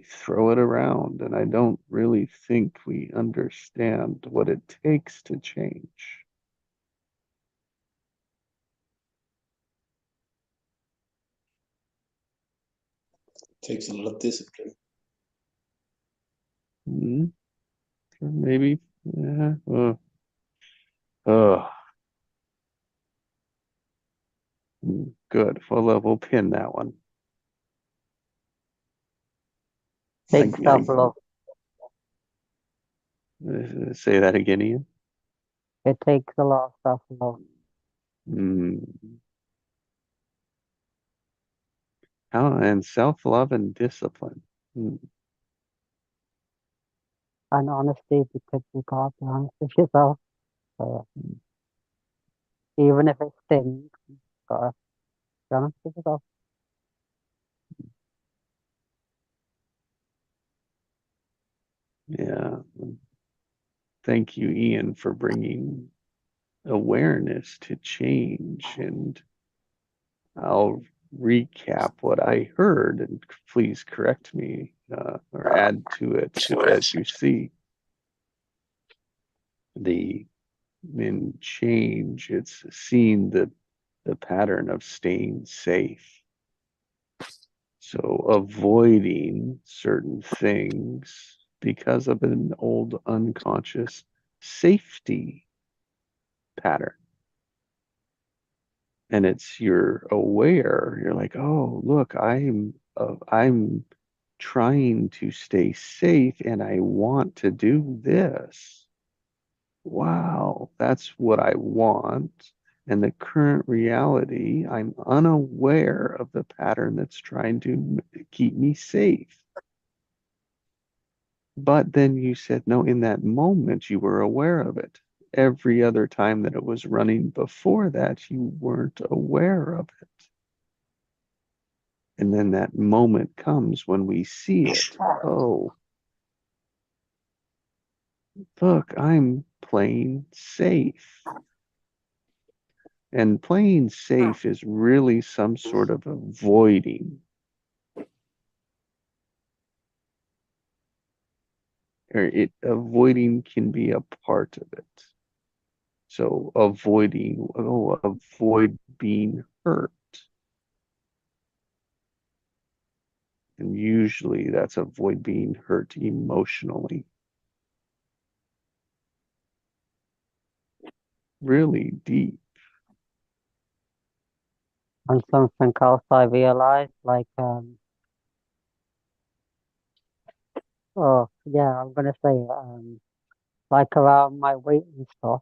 we throw it around, and I don't really think we understand what it takes to change. Takes a lot of discipline. Hmm? Maybe, yeah. Uh, good. We'll pin that one. Take self-love. Say that again, Ian. It takes a lot of self-love. Mm. And self-love and discipline. Mm. And honesty, because you gotta be honest with yourself. So even if it stings, you gotta be honest with yourself. Yeah. Thank you, Ian, for bringing awareness to change. And I'll recap what I heard, and please correct me or add to it as you see. The in change, it's seeing the pattern of staying safe. So avoiding certain things because of an old unconscious safety pattern. And it's you're aware, you're like, oh, look, I'm trying to stay safe and I want to do this. Wow, that's what I want. And the current reality, I'm unaware of the pattern that's trying to keep me safe. But then you said, no, in that moment, you were aware of it. Every other time that it was running before that, you weren't aware of it. And then that moment comes when we see it. Oh, look, I'm playing safe. And playing safe is really some sort of avoiding, or avoiding can be a part of it. So avoiding, oh, avoid being hurt. And usually that's avoid being hurt emotionally. Really deep. And something else I realized, oh yeah, I'm gonna say, like around my weight and stuff,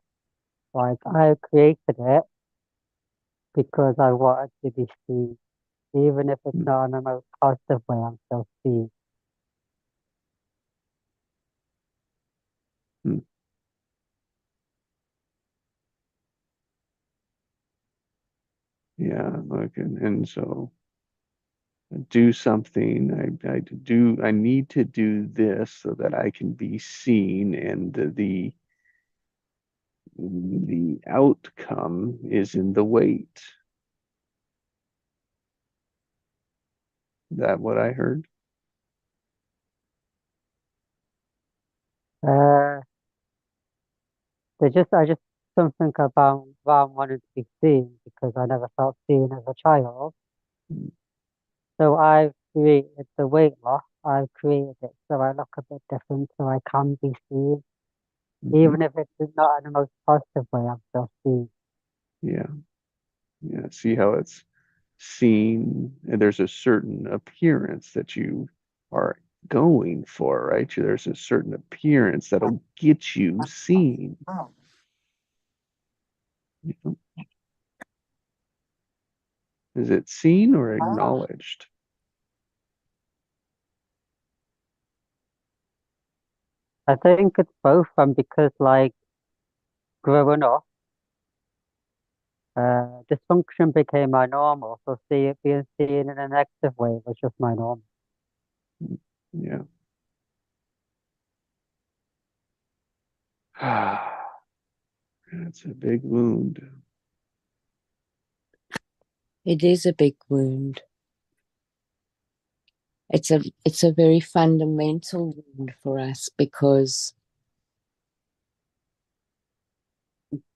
like I created it because I wanted to be seen, even if it's not in the most positive way, I'm still seen. Mm. Yeah, like, and so do something. I need to do this so that I can be seen, and the outcome is in the weight. Is that what I heard? Uh, I just something about wanting to be seen because I never felt seen as a child. So I've created the weight loss. I've created it so I look a bit different, so I can be seen, Mm-hmm. even if it's not in the most positive way. I'm still seen. Yeah, yeah. See how it's seen, and there's a certain appearance that you are going for, right? There's a certain appearance that'll get you seen. You know? Is it seen or acknowledged? I think it's both, and because like growing up, dysfunction became my normal. So being seen in a negative way was just my normal. Yeah. That's a big wound. It is a big wound. it's a very fundamental wound for us, because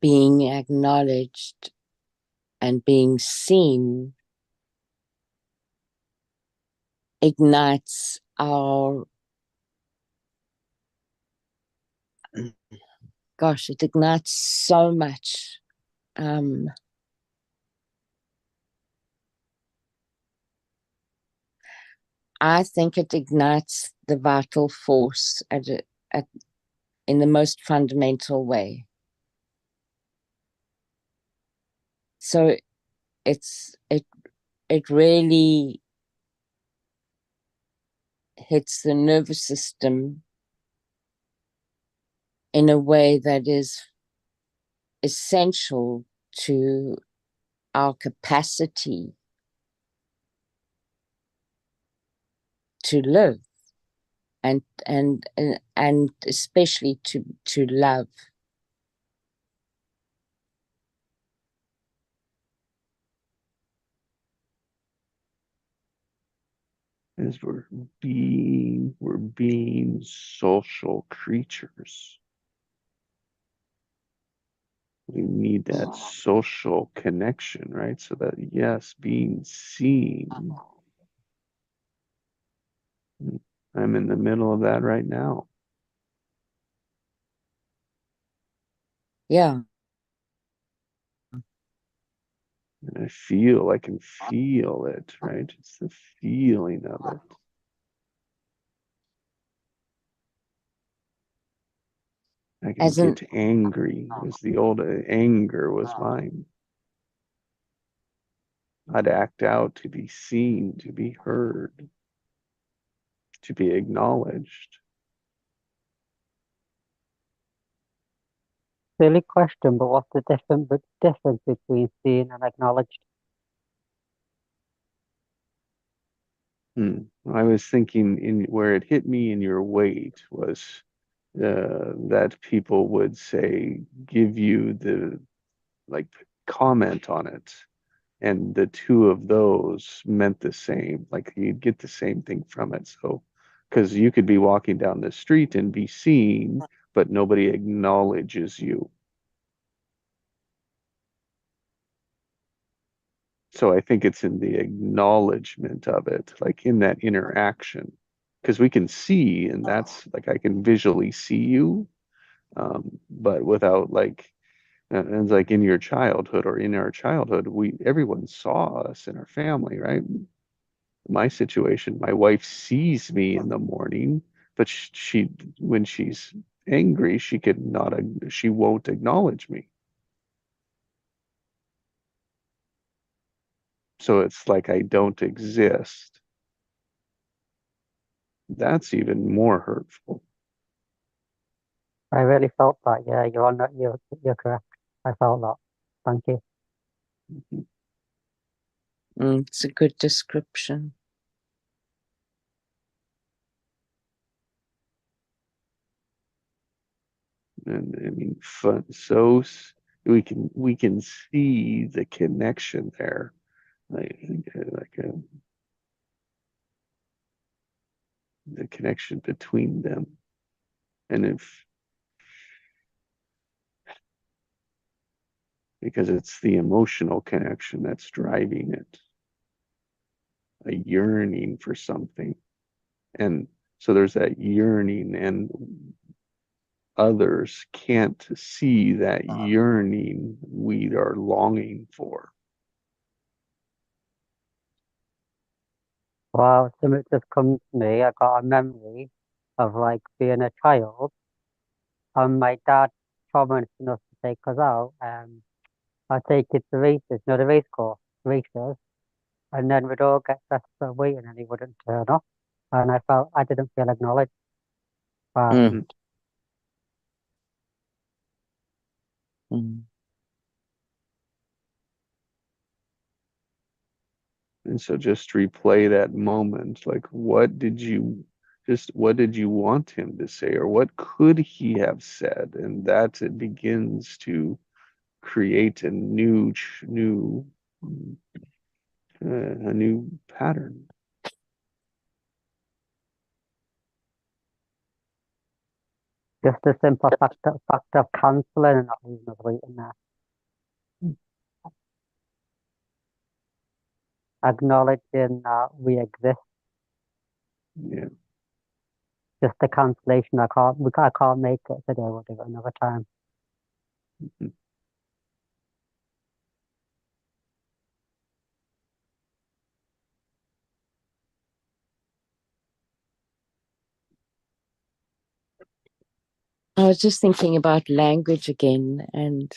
being acknowledged and being seen ignites our, gosh, it ignites so much. I think it ignites the vital force in the most fundamental way. So it really hits the nervous system in a way that is essential to our capacity to live, and especially to love. Is we're being social creatures. We need that social connection, right? So that, yes, being seen. I'm in the middle of that right now. Yeah. And I can feel it, right? It's the feeling of it. I can get angry. It was the old anger was mine. I'd act out to be seen, to be heard, to be acknowledged. Silly question, but what's the difference between seen and acknowledged? I was thinking in where it hit me in your weight was that people would say, give you the like comment on it. And the two of those meant the same, like you'd get the same thing from it. So, because you could be walking down the street and be seen, but nobody acknowledges you. So I think it's in the acknowledgement of it, like in that interaction, because we can see, and that's like I can visually see you, but without like, and it's like in your childhood or in our childhood, everyone saw us in our family, right? My situation, my wife sees me in the morning, but she when she's angry, she won't acknowledge me. So it's like I don't exist. That's even more hurtful. I really felt that. Yeah, you're correct. I felt that. Thank you. It's a good description. And I mean, fun. So we can see the connection there, like the connection between them. And if because it's the emotional connection that's driving it, a yearning for something. And so there's that yearning, and others can't see that yearning we are longing for. Wow, something just comes to me. I got a memory of like being a child, and my dad promised enough to take us out. I'd take it to races, the race course races, and then we'd all get desperate waiting, and he wouldn't turn up, and I didn't feel acknowledged. Wow. Mm. Mm. And so just replay that moment. Like, what did you want him to say, or what could he have said? And that it begins to create a new pattern. Just the simple fact of cancelling and not leaving us waiting there. Acknowledging that we exist. Yeah. Just the cancellation. I can't make it today. We'll do it another time. Mhm. I was just thinking about language again, and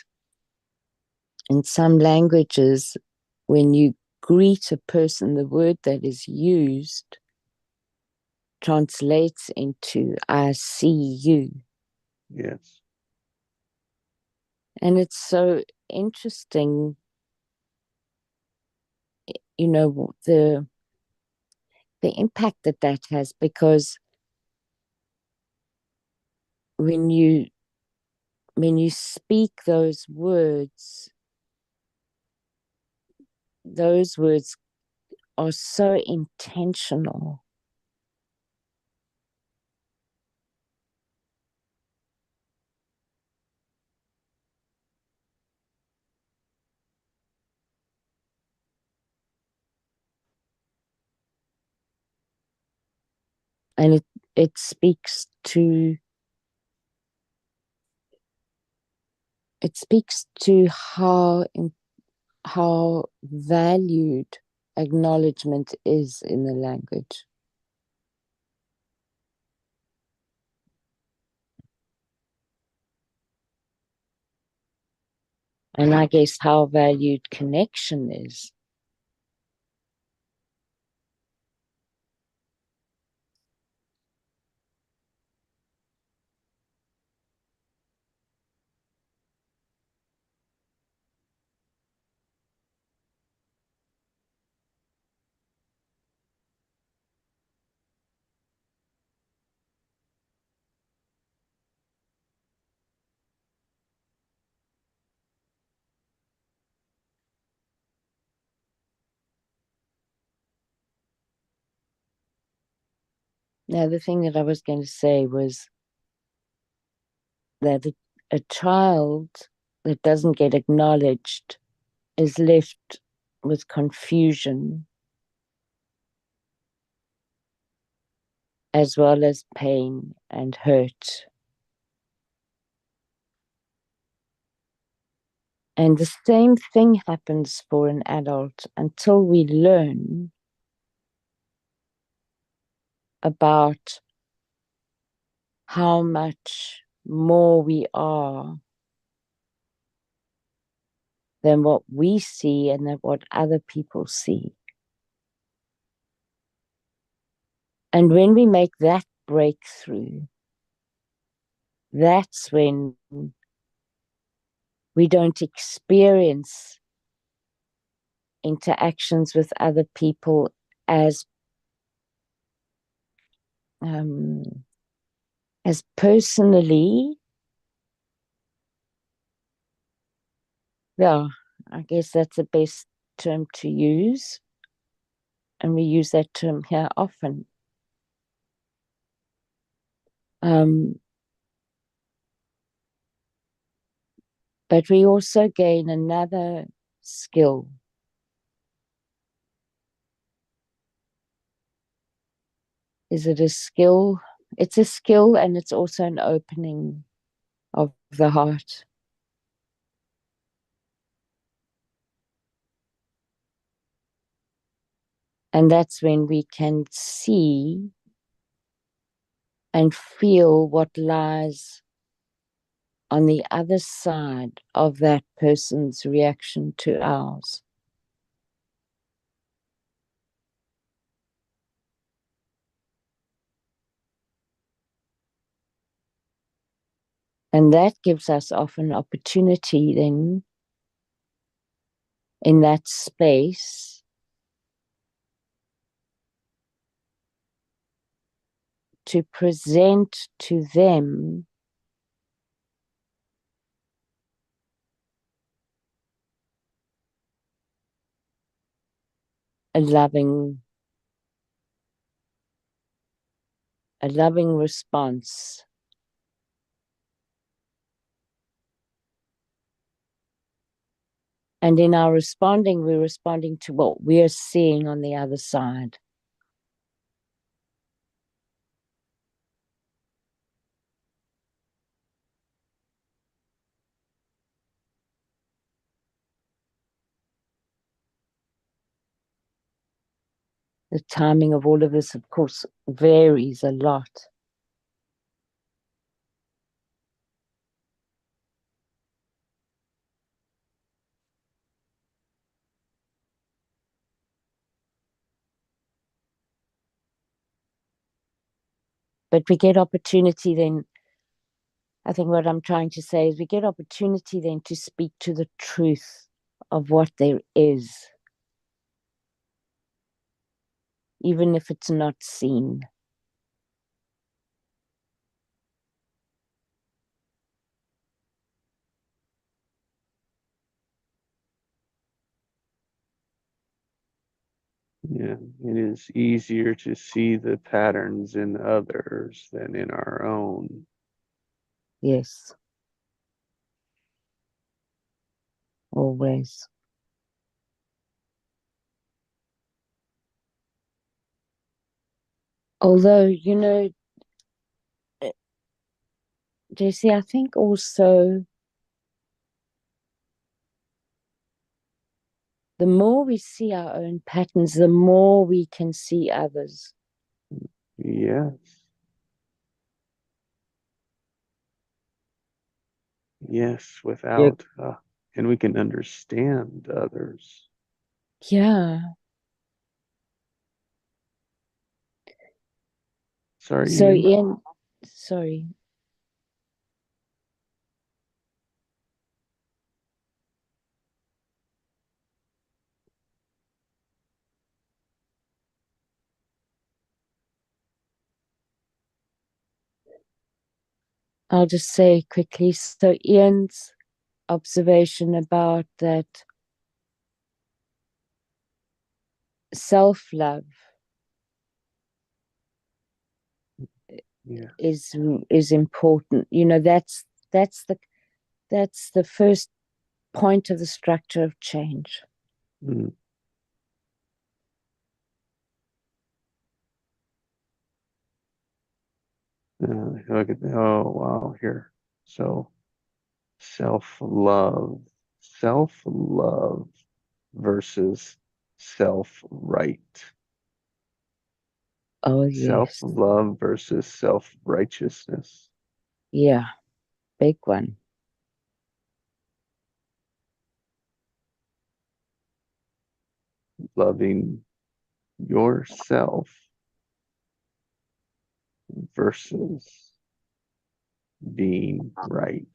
in some languages, when you greet a person, the word that is used translates into I see you. Yes. And it's so interesting, you know, the impact that that has, because when you speak those words are so intentional. And it speaks to how valued acknowledgement is in the language. And I guess how valued connection is. Now, the thing that I was going to say was that a child that doesn't get acknowledged is left with confusion as well as pain and hurt. And the same thing happens for an adult until we learn about how much more we are than what we see and than what other people see. And when we make that breakthrough, that's when we don't experience interactions with other people as personally. Yeah, I guess that's the best term to use. And we use that term here often. But we also gain another skill. Is it a skill? It's a skill, and it's also an opening of the heart. And that's when we can see and feel what lies on the other side of that person's reaction to ours. And that gives us often opportunity then in that space to present to them a loving response And in our responding, we're responding to what we're seeing on the other side. The timing of all of this, of course, varies a lot. But we get opportunity then. I think what I'm trying to say is we get opportunity then to speak to the truth of what there is, even if it's not seen. Yeah, it is easier to see the patterns in others than in our own. Yes. Always. Although, JC, I think also the more we see our own patterns, the more we can see others. Yes. Yes, without, and we can understand others. Yeah. Sorry, So, Ian. Ian, sorry. I'll just say quickly. So, Ian's observation about that self-love Yeah. is important. That's the first point of the structure of change. Mm. Look at, oh, wow, here. So self-love, self-love versus self-right. Oh, yes. Self-love versus self-righteousness. Yeah, big one. Loving yourself versus being right.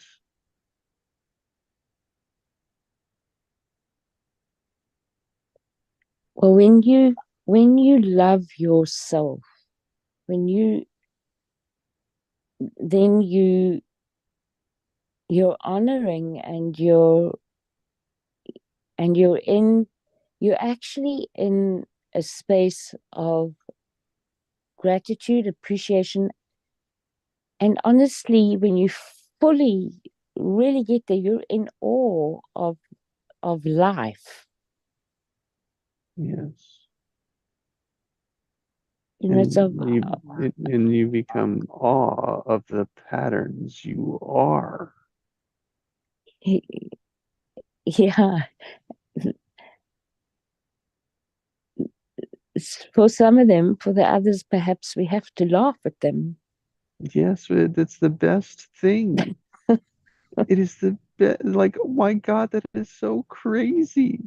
Well, when you love yourself, when you then you're honoring you're actually in a space of gratitude, appreciation, and honestly, when you fully really get there, you're in awe of life. Yes. It's of And you become awe of the patterns you are. yeah. For some of them, for the others, perhaps we have to laugh at them. Yes, it's the best thing. It is the best. Like, oh my God, that is so crazy.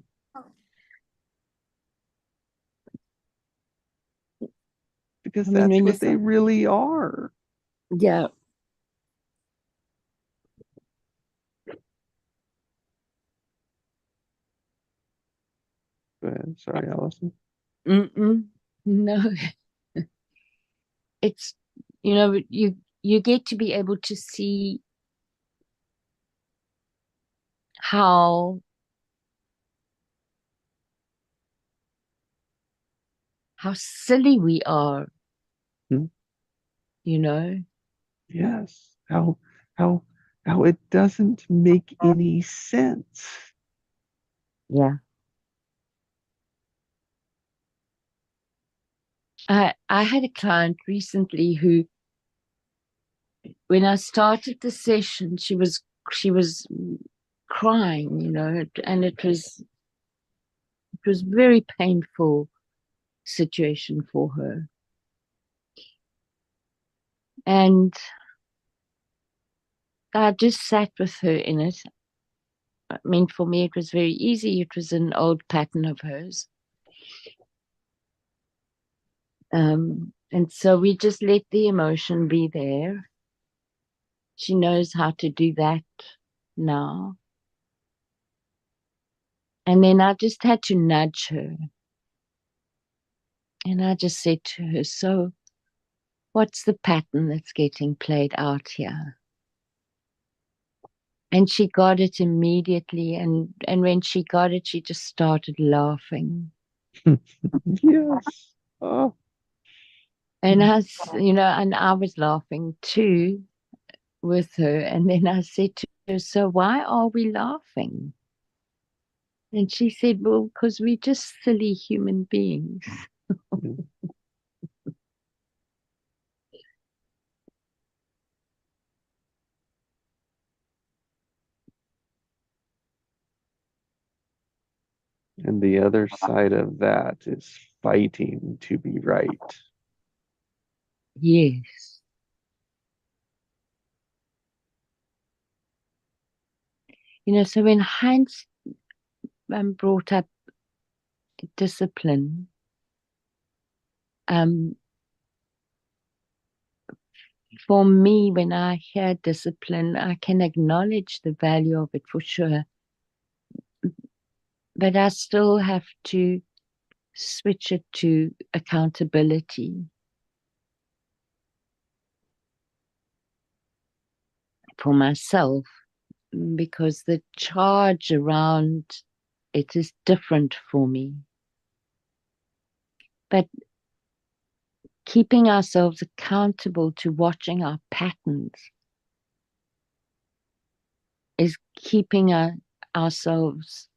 Because I mean, that's when you what they really are. yeah. Go ahead. Sorry, Allison. No, it's you get to be able to see how silly we are, Hmm? you know. Yes. How how it doesn't make any sense. Yeah. I had a client recently who, when I started the session, she was crying, you know, and it was very painful situation for her. And I just sat with her in it. I mean, for me, it was very easy. It was an old pattern of hers. And so we just let the emotion be there. She knows how to do that now. And then I just had to nudge her. And I just said to her, so what's the pattern that's getting played out here? And she got it immediately. And when she got it, she just started laughing. Yes. Oh, And I was laughing too with her. And then I said to her, so why are we laughing? And she said, well, because we're just silly human beings. and the other side of that is fighting to be right. Yes. So when Heinz brought up discipline, for me, when I hear discipline, I can acknowledge the value of it for sure. But I still have to switch it to accountability. For myself, because the charge around it is different for me. But keeping ourselves accountable to watching our patterns is keeping ourselves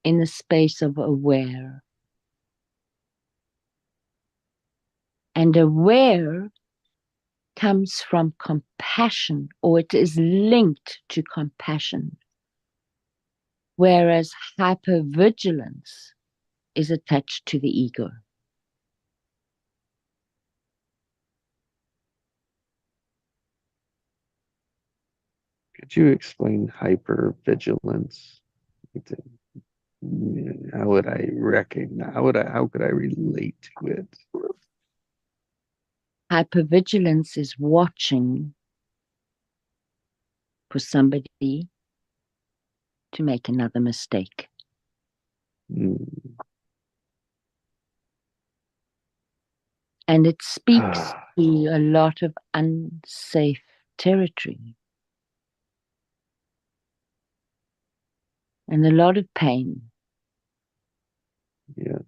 in the space of aware. And aware comes from compassion, or it is linked to compassion. Whereas hypervigilance is attached to the ego. Could you explain hypervigilance? How would I recognize? How could I relate to it? Hypervigilance is watching for somebody to make another mistake. Mm. And it speaks to a lot of unsafe territory and a lot of pain. Yes.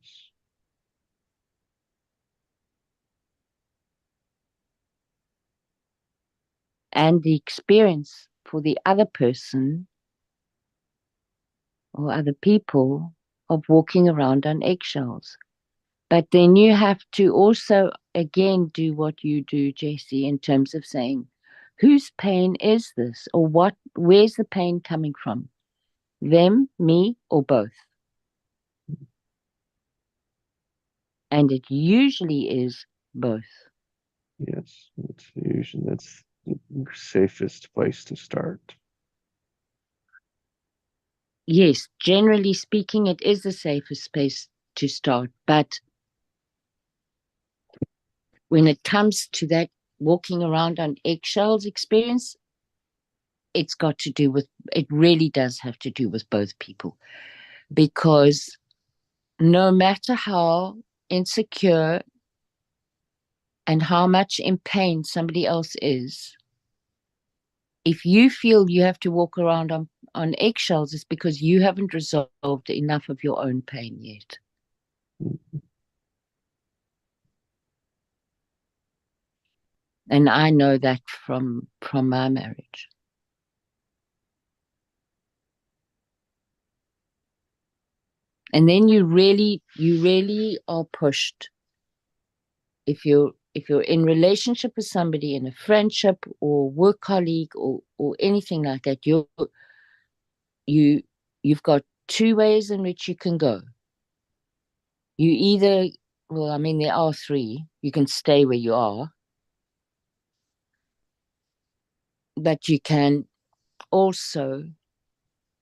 And the experience for the other person or other people of walking around on eggshells. But then you have to also, again, do what you do, Jessie, in terms of saying, whose pain is this? Or where's the pain coming from? Them, me, or both? And it usually is both. Yes. That's the safest place to start. Yes, generally speaking, it is the safest space to start. But when it comes to that walking around on eggshells experience, it really does have to do with both people. Because no matter how insecure and how much in pain somebody else is, if you feel you have to walk around on eggshells, it's because you haven't resolved enough of your own pain yet. Mm-hmm. And I know that from my marriage. And then you really are pushed. If you're in relationship with somebody, in a friendship or work colleague or anything like that, you've got two ways in which you can go. You either, well, I mean, there are three. You can stay where you are, but you can also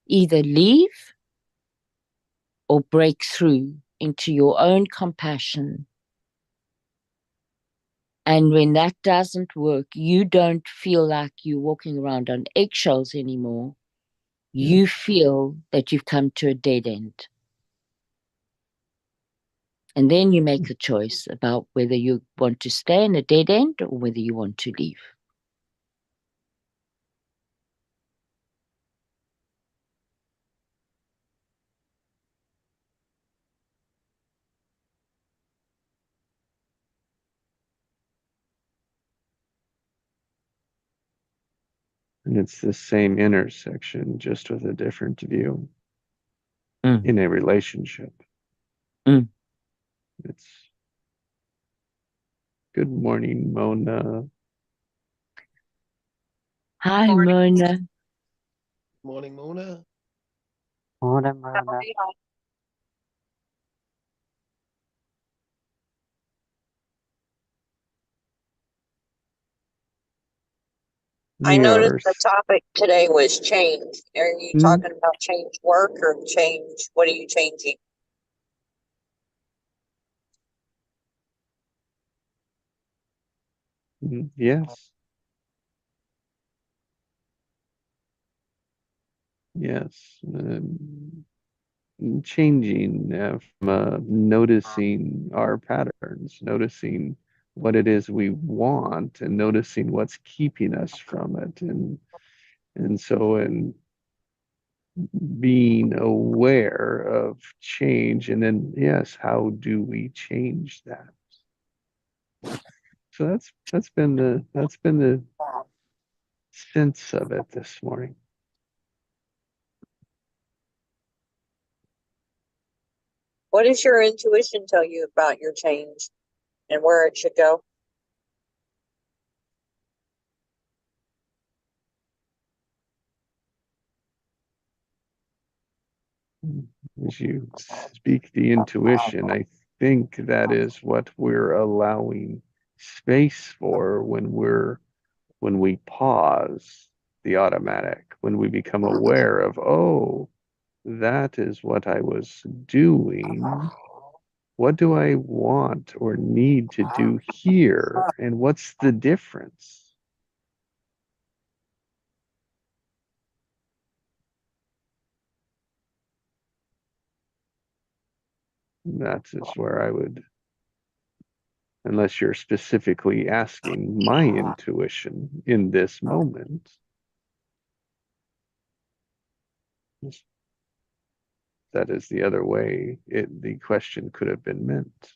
either leave or break through into your own compassion. And when that doesn't work, you don't feel like you're walking around on eggshells anymore. You feel that you've come to a dead end. And then you make the choice about whether you want to stay in a dead end or whether you want to leave. And it's the same intersection, just with a different view Mm. in a relationship. Mm. It's good morning, Mona. Hi, Mona. Morning, Mona. Morning, Mona. I noticed Yours. the topic today was change. Are you talking about change work or change? What are you changing? Yes. Yes. Changing from noticing our patterns, noticing what it is we want, and noticing what's keeping us from it, and so in being aware of change, and then yes, how do we change that? So that's been the sense of it this morning. What does your intuition tell you about your change and where it should go? As you speak the intuition, I think that is what we're allowing space for when we pause the automatic, when we become aware of, oh, that is what I was doing. What do I want or need to do here? And what's the difference? That is where I would, unless you're specifically asking my intuition in this moment. That is the other way the question could have been meant.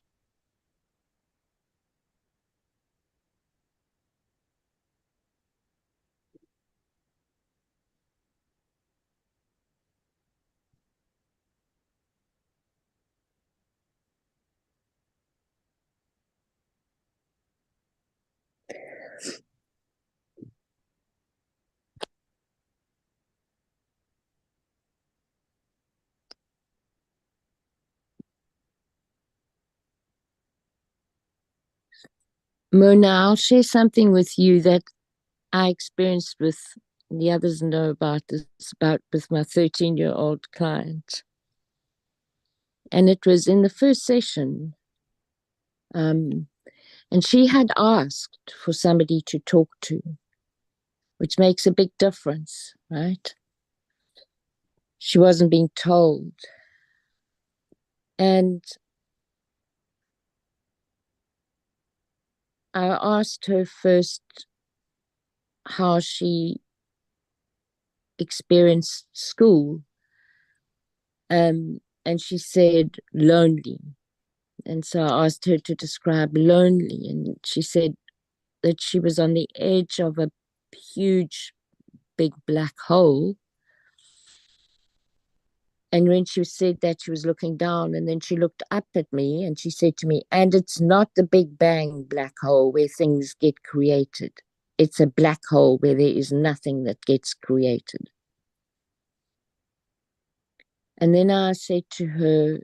Mona, I'll share something with you that I experienced with the others know about this, about with my 13-year-old client. And it was in the first session. And she had asked for somebody to talk to, which makes a big difference, right? She wasn't being told. And I asked her first how she experienced school. And she said lonely. And so I asked her to describe lonely. And she said that she was on the edge of a huge, big black hole. And when she said that, she was looking down, and then she looked up at me and she said to me, and it's not the Big Bang black hole where things get created. It's a black hole where there is nothing that gets created. And then I said to her,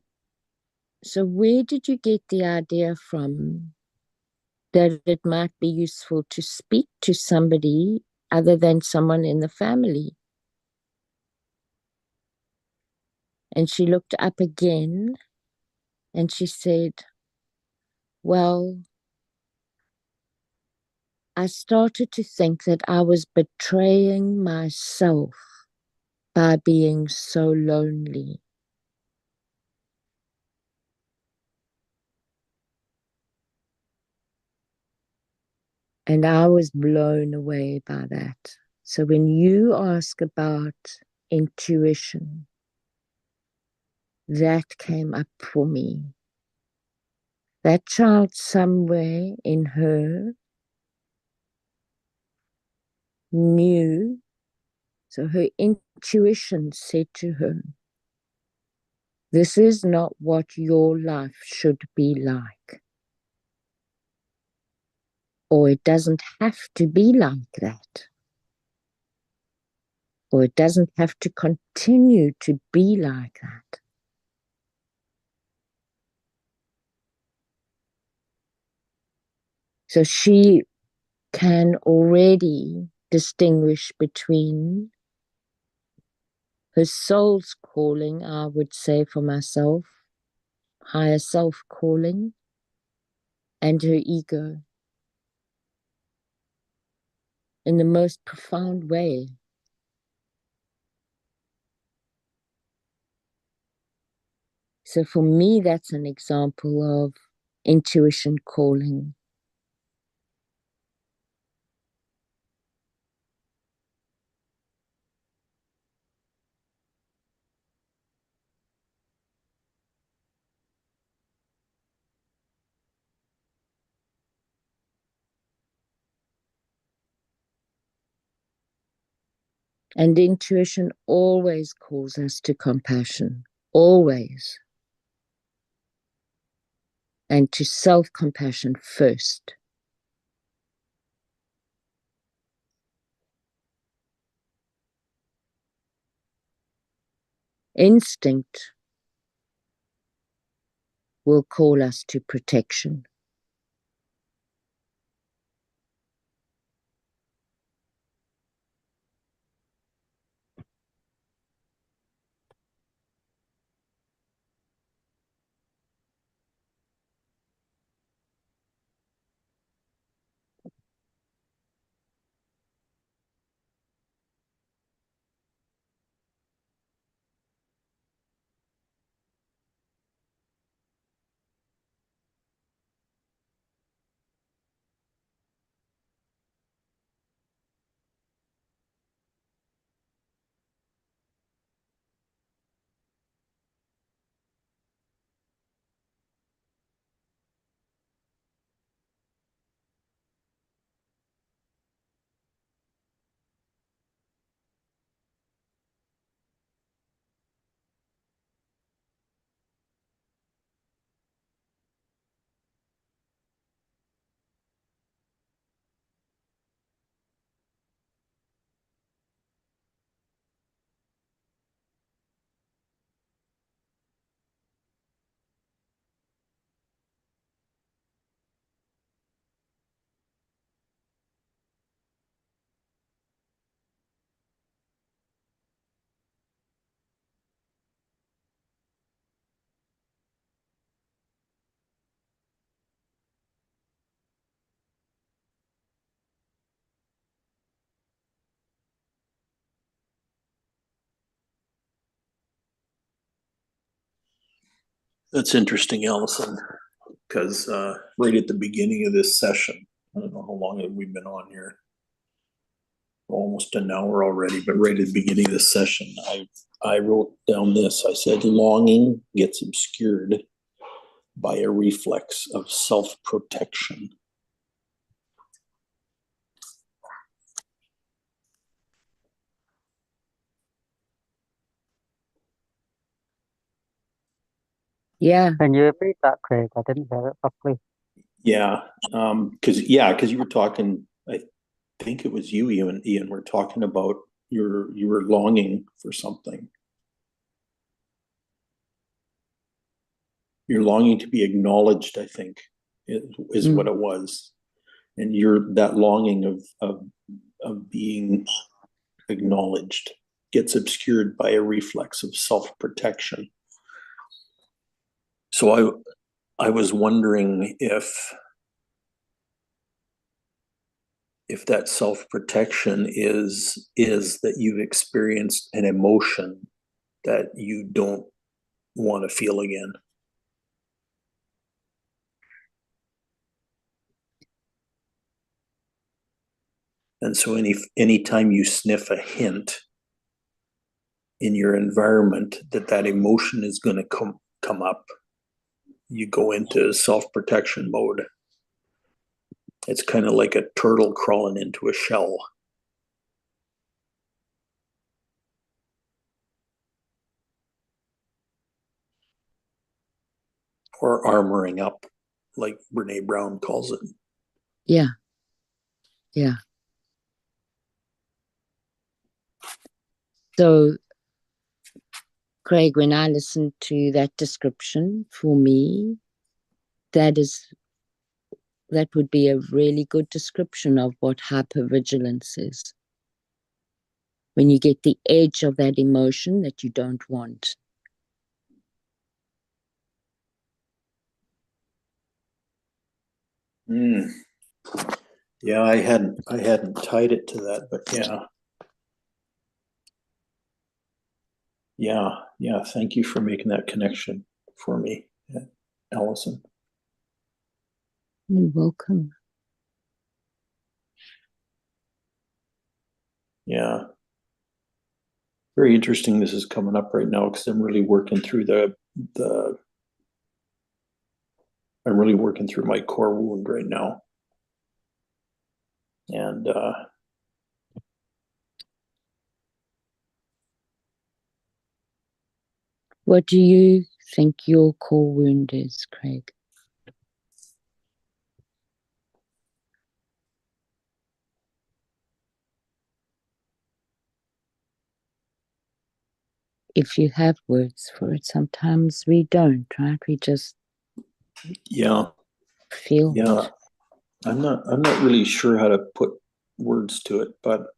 so where did you get the idea from that it might be useful to speak to somebody other than someone in the family? And she looked up again and she said, well, I started to think that I was betraying myself by being so lonely. And I was blown away by that. So when you ask about intuition, that came up for me. That child somewhere in her knew, so her intuition said to her, this is not what your life should be like. Or it doesn't have to be like that. Or it doesn't have to continue to be like that. So she can already distinguish between her soul's calling, I would say for myself, higher self calling, and her ego in the most profound way. So for me, that's an example of intuition calling. And intuition always calls us to compassion, always. And to self-compassion first. Instinct will call us to protection. That's interesting, Allison, because right at the beginning of this session, I don't know how long have we been on here, almost an hour already, but right at the beginning of this session, I wrote down this. I said, longing gets obscured by a reflex of self-protection. Yeah. Can you repeat that, Craig? I didn't hear it properly. Yeah, because you were talking, I think it was you, Ian, were talking about you were longing for something. You're longing to be acknowledged, I think, is what it was. And that longing of being acknowledged gets obscured by a reflex of self-protection. So I was wondering if that self-protection is that you've experienced an emotion that you don't want to feel again. And so anytime you sniff a hint in your environment that emotion is going to come up, you go into self-protection mode. It's kind of like a turtle crawling into a shell. Or armoring up, like Brene Brown calls it. Yeah. Yeah. So, Craig, when I listen to that description, for me, that would be a really good description of what hypervigilance is. When you get the edge of that emotion that you don't want. Yeah, I hadn't tied it to that, but yeah. Thank you for making that connection for me, Allison. You're welcome. Yeah. Very interesting this is coming up right now because I'm really working through I'm really working through my core wound right now. And What do you think your core wound is, Craig? If you have words for it, sometimes we don't, right? We just feel it. I'm not really sure how to put words to it, but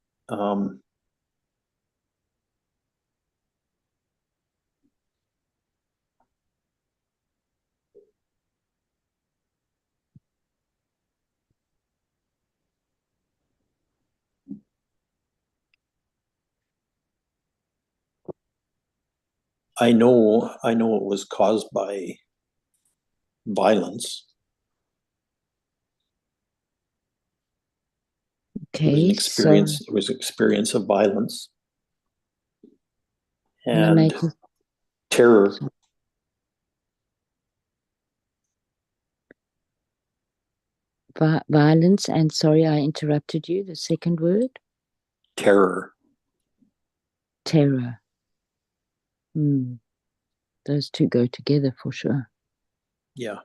I know it was caused by violence. Okay, It was experience of violence and terror. Violence, and sorry, I interrupted you. The second word? Terror. Terror. Those two go together for sure. Yeah.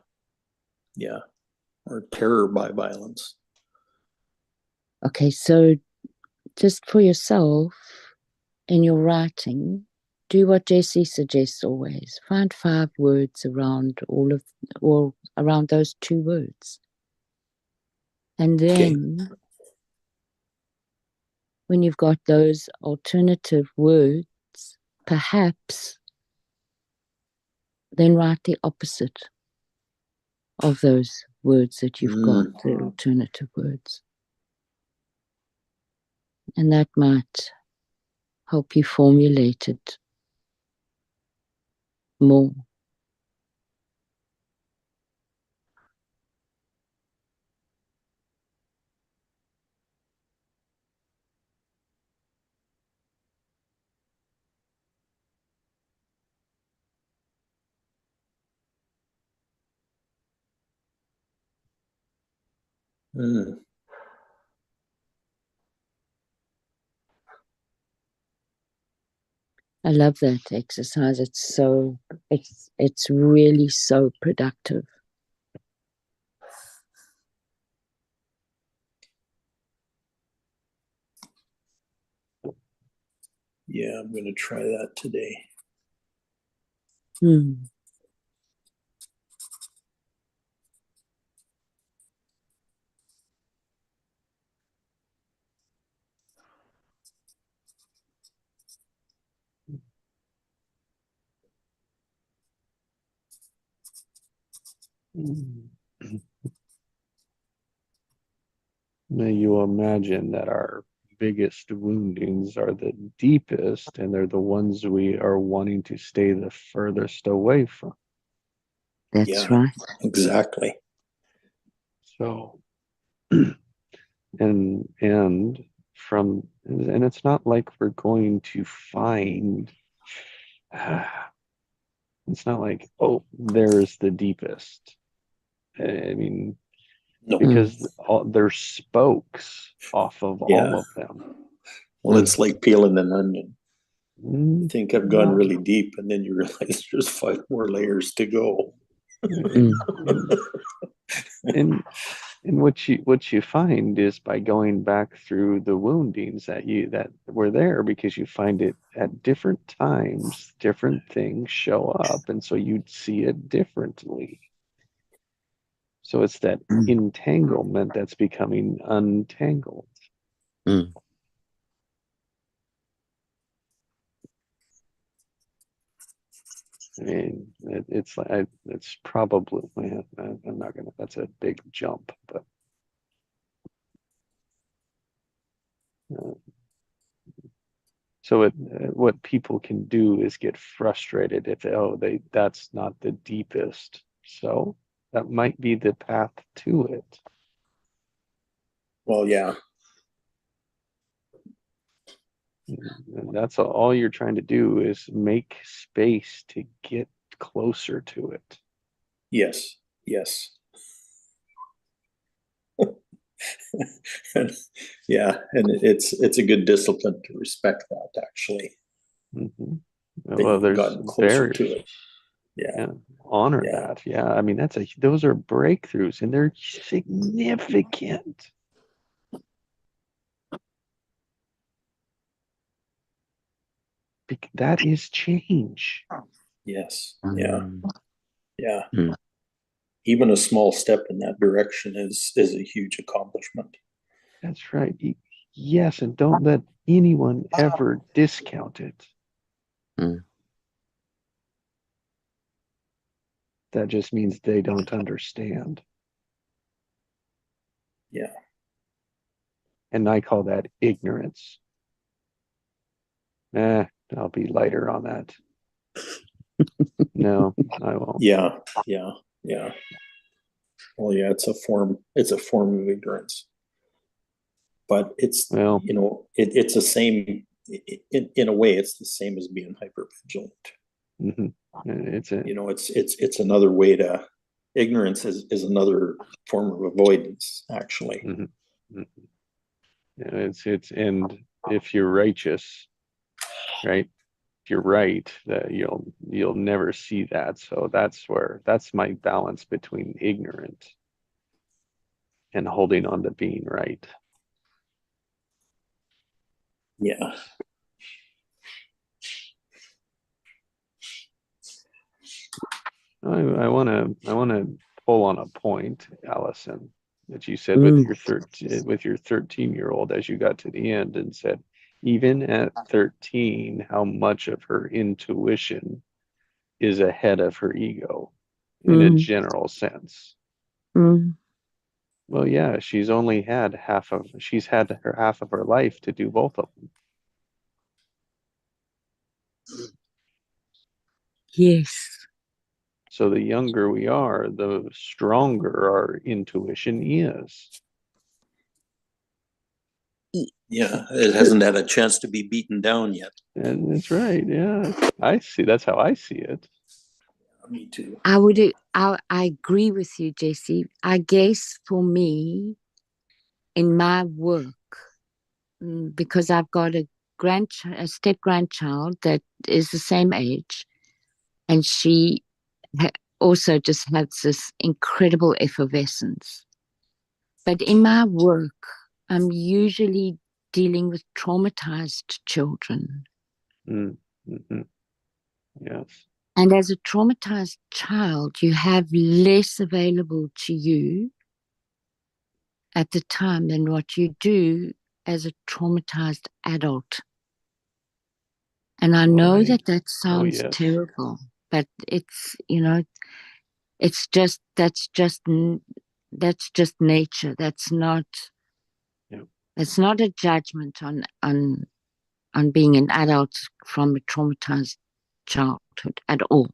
Or terror by violence. Okay, so just for yourself in your writing, do what Jesse suggests always. Find 5 words around around those 2 words. And then when you've got those alternative words, perhaps then write the opposite of those words that you've got, the alternative words. And that might help you formulate it more. I love that exercise. It's really so productive. Yeah, I'm gonna try that today. Mm. Now you imagine that our biggest woundings are the deepest, and they're the ones we are wanting to stay the furthest away from. That's Yeah. right. Exactly. So, and from, and it's not like we're going to find, it's not like, oh, there's the deepest. I mean, No. because they're spokes off of Yeah. all of them. Well, it's like peeling an onion. Mm, You think I've gone really deep, and then you realize there's 5 more layers to go. Mm. and and what you find is by going back through the woundings that were there, because you find it at different times, different things show up, and so you'd see it differently. So it's that Mm. entanglement that's becoming untangled. Mm. I mean, it's probably, man, I'm not gonna, that's a big jump, but uh, so what people can do is get frustrated if, oh, that's not the deepest. So that might be the path to it. Well, yeah. And that's all you're trying to do is make space to get closer to it. Yes. Yes. Yeah, and it's a good discipline to respect that, actually. Mm-hmm. That Well, you've there's gotten closer very, to it. Yeah. yeah, honor Yeah. that. Yeah, I mean, those are breakthroughs, and they're significant. That is change. Yes. Yeah. Mm. Yeah. Mm. Even a small step in that direction is a huge accomplishment. That's right. Yes, and don't let anyone ever discount it. Mm. That just means they don't understand. Yeah. And I call that ignorance. I'll be lighter on that. No, I won't. Yeah. Yeah. Yeah. Well, yeah, it's a form of ignorance. But it's, Well, it's the same, in a way, it's the same as being hypervigilant. mhm. It's another way to, ignorance is another form of avoidance, actually. Mhm, mhm. And if you're righteous, right? If you're right, that you'll never see that. So that's my balance between ignorant and holding on to being right. Yeah. I want to pull on a point, Allison, that you said Mm. with your 13-year-old, as you got to the end and said, even at 13, how much of her intuition is ahead of her ego in a Mm. general sense. Mm. Well, yeah, she's had her half of her life to do both of them. Yes. So the younger we are, the stronger our intuition is. Yeah. It hasn't had a chance to be beaten down yet. And that's right. Yeah. That's how I see it. Me too. I agree with you, Jesse. I guess for me, in my work, because I've got a a step grandchild that is the same age, and she also just has this incredible effervescence. But in my work, I'm usually dealing with traumatized children. Mm-hmm. Yes. And as a traumatized child, you have less available to you at the time than what you do as a traumatized adult. And I know Right. that sounds yes. terrible, but it's, it's just, that's just nature. That's not, Yep. it's not a judgment on being an adult from a traumatized childhood at all.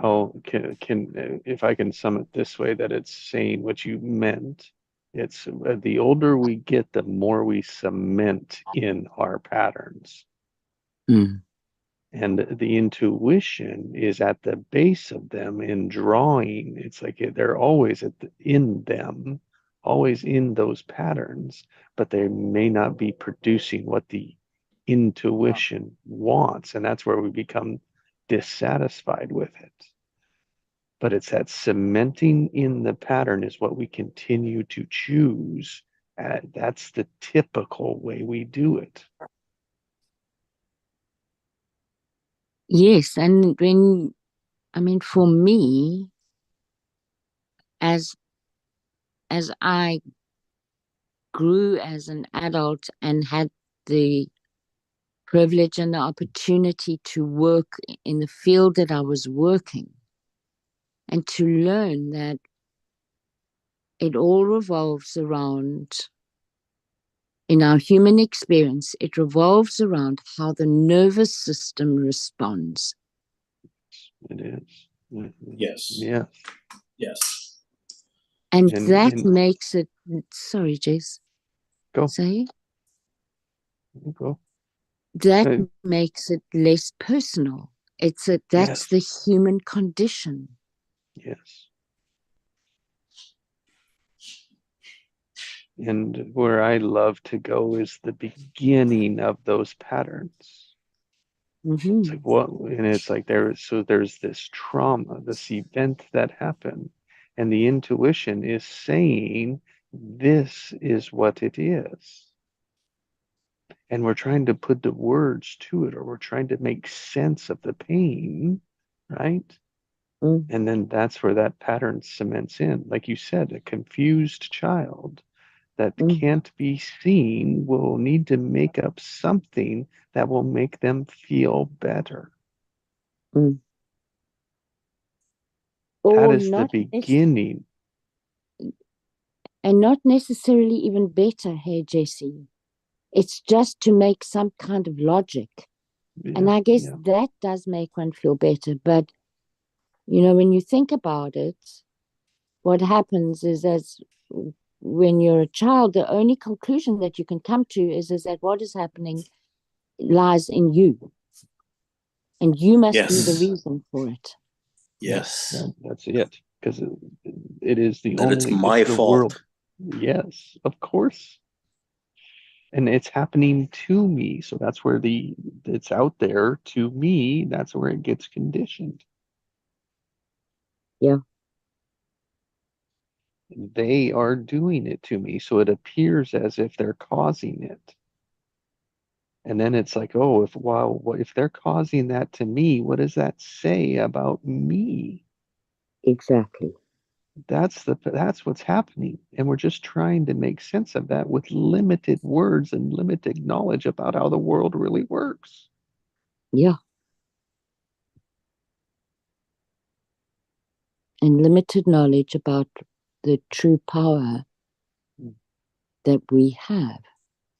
Oh, if I can sum it this way, that it's saying what you meant. It's the older we get, the more we cement in our patterns. Mm. And the intuition is at the base of them in drawing. It's like they're always in them, always in those patterns, but they may not be producing what the intuition wants. And that's where we become dissatisfied with it. But it's that cementing in the pattern is what we continue to choose. That's the typical way we do it. Yes, and for me, as I grew as an adult and had the privilege and the opportunity to work in the field that I was working, and to learn that it all revolves around, in our human experience, it revolves around how the nervous system responds. It is. Yes. Yes. Yes. And And- that and- makes it, sorry, Jess. Go. Say? Go. That Hey. makes it less personal. That's Yes. the human condition. Yes. And where I love to go is the beginning of those patterns. Mm-hmm. It's like what, and it's like there's this trauma, this event that happened, and the intuition is saying this is what it is. And we're trying to put the words to it, or we're trying to make sense of the pain, right? Mm. And then that's where that pattern cements in. Like you said, a confused child that can't be seen will need to make up something that will make them feel better. Mm. That Or is the not beginning. and not necessarily even better, hey Jesse. It's just to make some kind of logic. And I guess that does make one feel better. But when you think about it, what happens is, as when you're a child, the only conclusion that you can come to is that what is happening lies in you. And you must be the reason for it. Yes. That's it. Because it is the That only, it's my the fault. world. Yes, of course. And it's happening to me. So that's where it's out there to me. That's where it gets conditioned. Yeah. They are doing it to me. So it appears as if they're causing it. And then it's like, oh, if they're causing that to me, what does that say about me? Exactly. That's what's happening. And we're just trying to make sense of that with limited words and limited knowledge about how the world really works. Yeah. And limited knowledge about the true power that we have.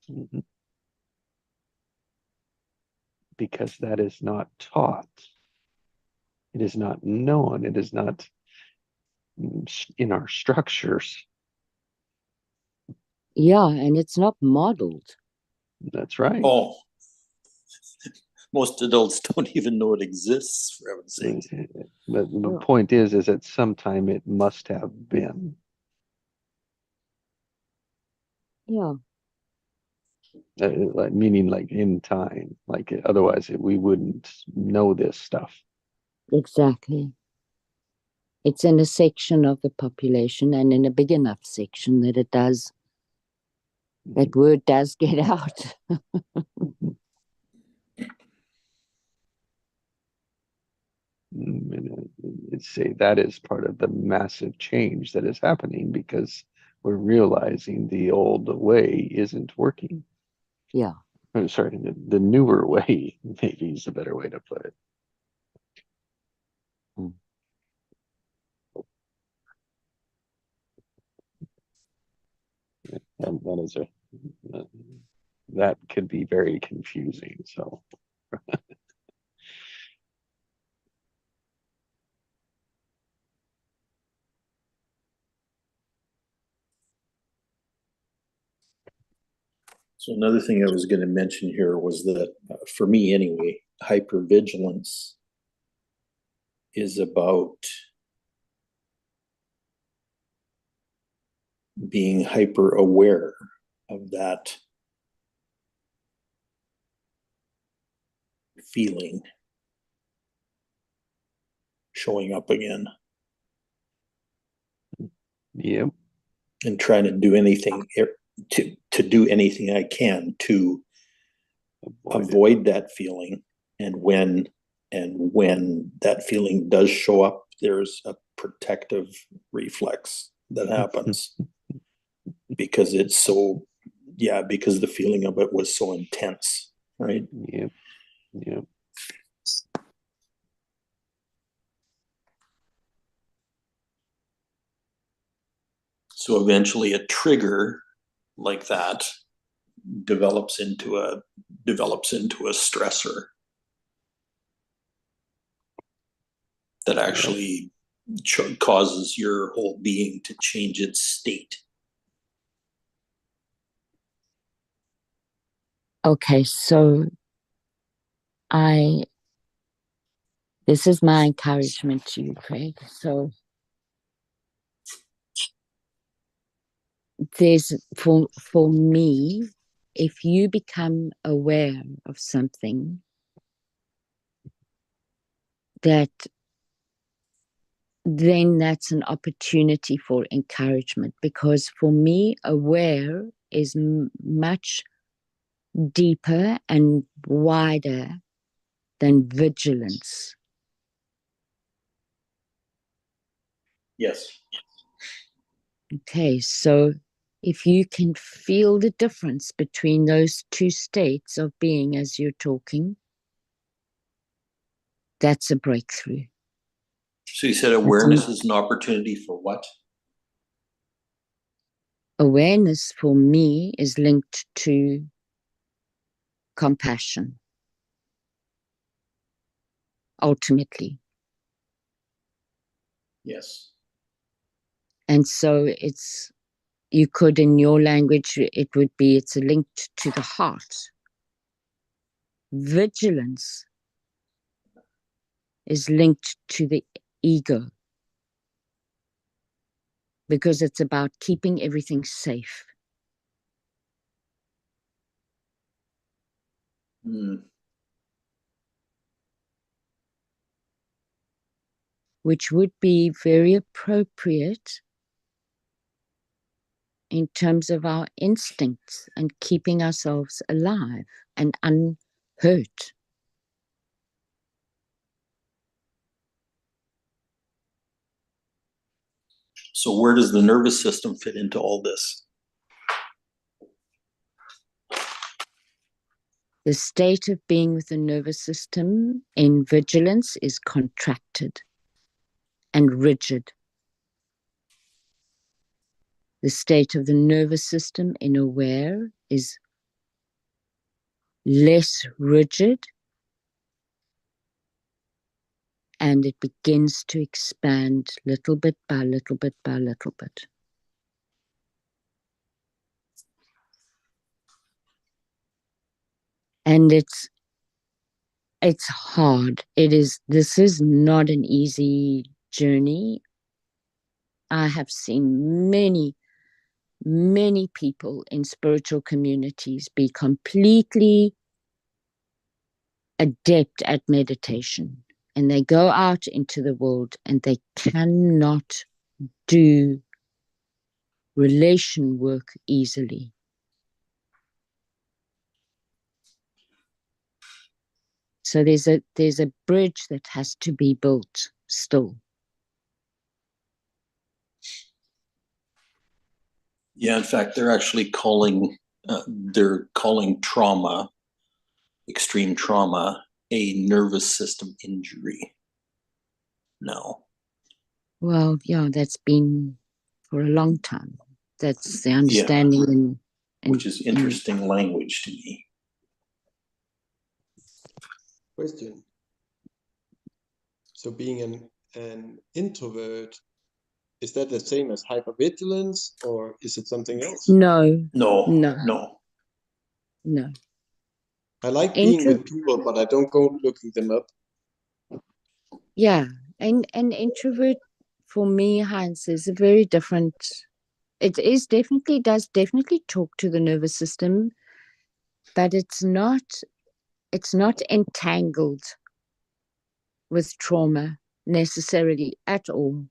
Mm-hmm. Because that is not taught. It is not known. It is not in our structures. Yeah, and it's not modeled. That's right. Oh, most adults don't even know it exists, for heaven's sake. But the point is at some time it must have been. Yeah. Like meaning like in time, like otherwise we wouldn't know this stuff. Exactly. It's in a section of the population and in a big enough section that that word does get out. It's say that is part of the massive change that is happening because we're realizing the old way isn't working. Yeah. I'm sorry, the newer way maybe is a better way to put it. And that is that could be very confusing. So So another thing I was going to mention here was that for me anyway, hypervigilance is about being hyper aware of that feeling showing up again. yeah, And trying to do anything to do anything I can to avoid that feeling. And when that feeling does show up, there's a protective reflex that happens because it's so, yeah, because the feeling of it was so intense, right? yeah, yeah. So eventually a trigger like that develops into a stressor that actually causes your whole being to change its state. Okay, so this is my encouragement to you, Craig. So there's for me, if you become aware of something that then that's an opportunity for encouragement, because for me aware is much deeper and wider than vigilance. Yes. Okay, so if you can feel the difference between those two states of being as you're talking, that's a breakthrough. So you said awareness is an opportunity for what? Awareness for me is linked to compassion, ultimately. Yes. And so you could, in your language, it's linked to the heart. Vigilance is linked to the ego because it's about keeping everything safe. Which would be very appropriate in terms of our instincts and keeping ourselves alive and unhurt. So where does the nervous system fit into all this? The state of being with the nervous system in vigilance is contracted and rigid. The state of the nervous system in aware is less rigid, and it begins to expand little bit by little bit by little bit. And it's hard. This is not an easy journey. I have seen many, many people in spiritual communities be completely adept at meditation, and they go out into the world and they cannot do relation work easily. So there's a bridge that has to be built still. Yeah, in fact, they're actually calling trauma, extreme trauma, a nervous system injury now. Well, yeah, that's been for a long time. That's the understanding Which is interesting language to me. Question. So being an introvert, is that the same as hypervigilance, or is it something else? No. No. I like being with people, but I don't go looking them up. Yeah, and an introvert for me, Heinz, is a very different. It does definitely talk to the nervous system, but it's not entangled with trauma necessarily at all.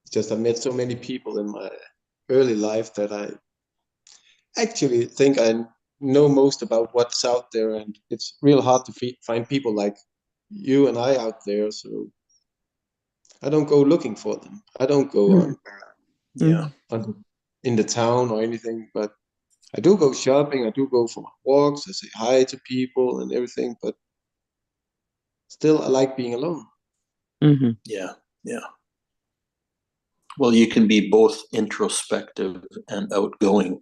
It's just I met so many people in my early life that I actually think I know most about what's out there, and it's real hard to find people like you and I out there. So I don't go looking for them. I don't go in the town or anything, but I do go shopping. I do go for walks. I say hi to people and everything, but still I like being alone. Mm-hmm. Yeah. Well, you can be both introspective and outgoing.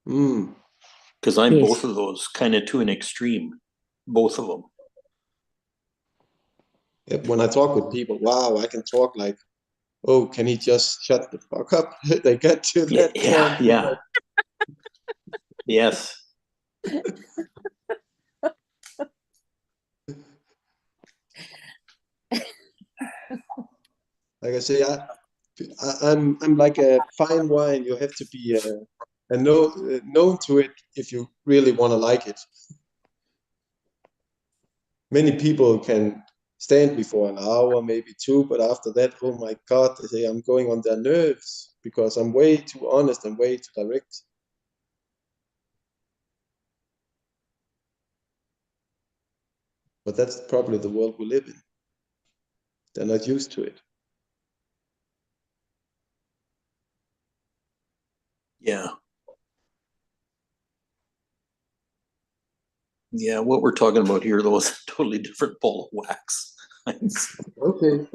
Because I'm both of those, kind of to an extreme, both of them. When I talk with people, wow, I can talk like, oh, can he just shut the fuck up? They get to that point. Yeah. Yes. Like I say, I'm like a fine wine. You have to be known to it if you really want to like it. Many people can stand before an hour, maybe two, but after that, oh my God, they say I'm going on their nerves because I'm way too honest and way too direct. But that's probably the world we live in. They're not used to it. Yeah. Yeah, what we're talking about here, though, is a totally different ball of wax. Okay.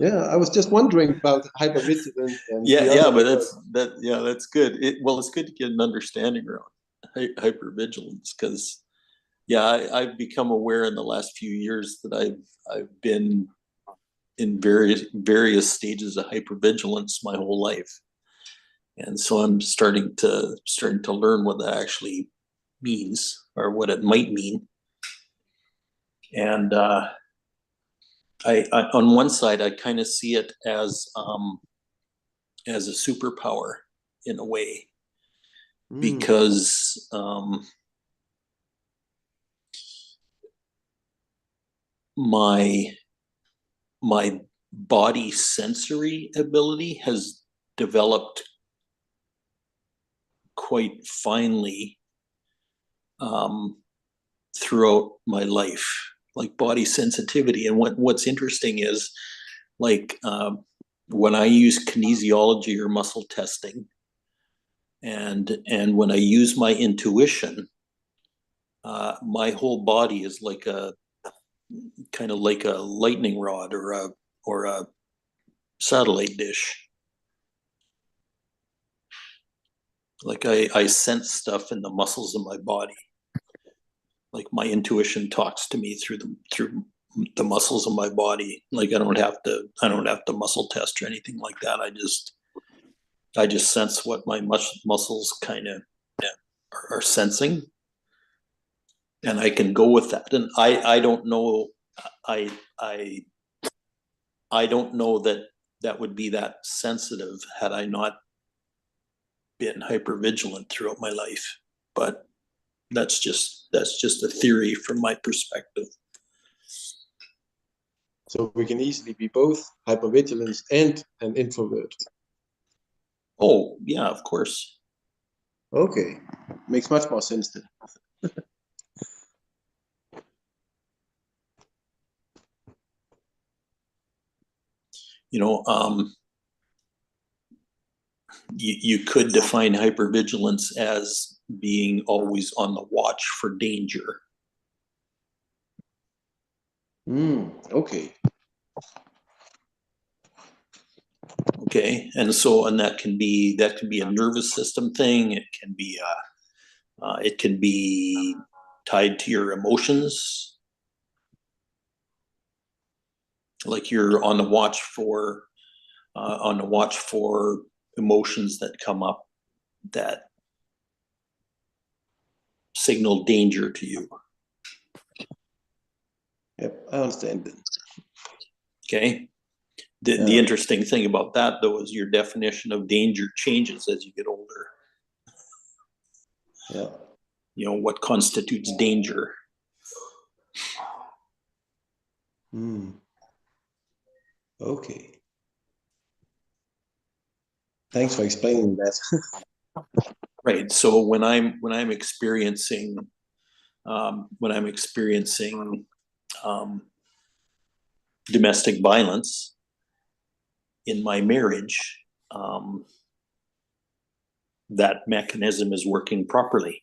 Yeah, I was just wondering about hypervigilance and but that's good. It's good to get an understanding around hypervigilance because, I've become aware in the last few years that I've been in various stages of hypervigilance my whole life, and so I'm starting to learn what that actually means or what it might mean. And I on one side, I kind of see it as a superpower in a way, because my body sensory ability has developed quite finely throughout my life, like body sensitivity. And what's interesting is, like, when I use kinesiology or muscle testing, and when I use my intuition, my whole body is like a kind of like a lightning rod or a satellite dish. Like I sense stuff in the muscles of my body. Like my intuition talks to me through the muscles of my body. Like I don't have to muscle test or anything like that. I just sense what my muscles kind of are sensing, and I can go with that. And I don't know. I I don't know that that would be that sensitive had I not been hypervigilant throughout my life. But that's just a theory from my perspective. So we can easily be both hypervigilance and an introvert. Oh, yeah, of course. Okay, makes much more sense then. You know, you could define hypervigilance as being always on the watch for danger. Okay. Okay, and that can be a nervous system thing. It can be tied to your emotions, like you're on the watch for emotions that come up that signal danger to you. Yep, I understand then. Okay. The interesting thing about that, though, is your definition of danger changes as you get older. Yeah. You know, what constitutes danger? Okay. Thanks for explaining that. Right. So when I'm experiencing domestic violence in my marriage, that mechanism is working properly.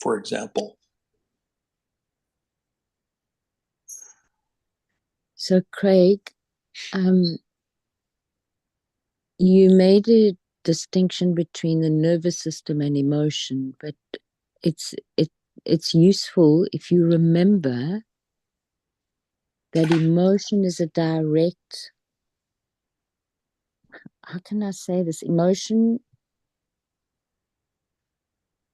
For example. So Craig, you made a distinction between the nervous system and emotion, but it's useful if you remember that emotion is a direct, how can I say this? Emotion,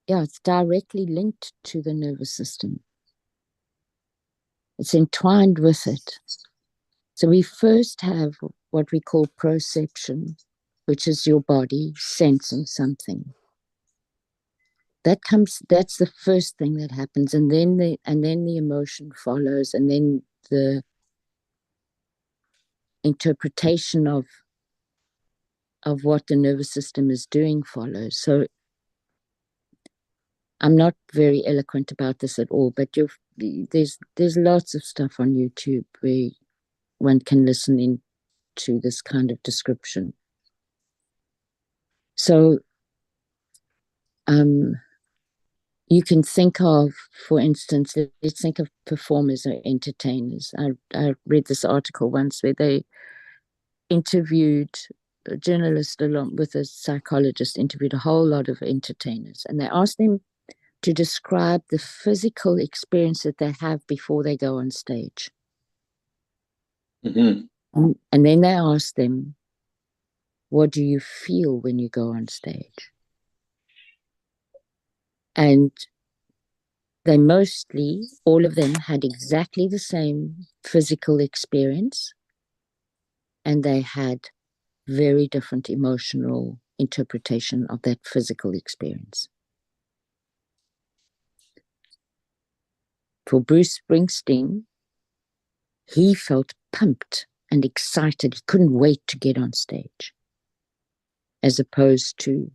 yeah, it's directly linked to the nervous system. It's entwined with it. So we first have what we call perception, which is your body sensing something. That's the first thing that happens, and then the emotion follows, and then the interpretation of what the nervous system is doing follows. So I'm not very eloquent about this at all, but there's lots of stuff on YouTube where one can listen in to this kind of description. So you can think of, for instance, let's think of performers or entertainers. I read this article once where they interviewed a journalist along with a psychologist, interviewed a whole lot of entertainers, and they asked them to describe the physical experience that they have before they go on stage. Mm-hmm. And then they asked them, what do you feel when you go on stage? And they mostly, all of them, had exactly the same physical experience, and they had very different emotional interpretation of that physical experience. For Bruce Springsteen, he felt pumped and excited. He couldn't wait to get on stage, as opposed to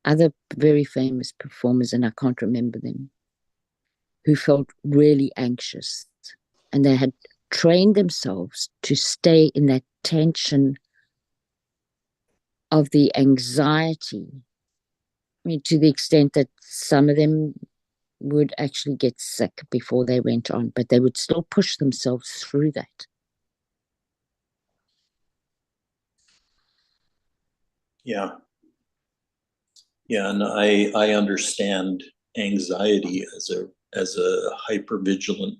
other very famous performers, and I can't remember them, who felt really anxious, and they had trained themselves to stay in that tension of the anxiety. I mean, to the extent that some of them would actually get sick before they went on, but they would still push themselves through that. Yeah. Yeah, and I understand anxiety as a hypervigilant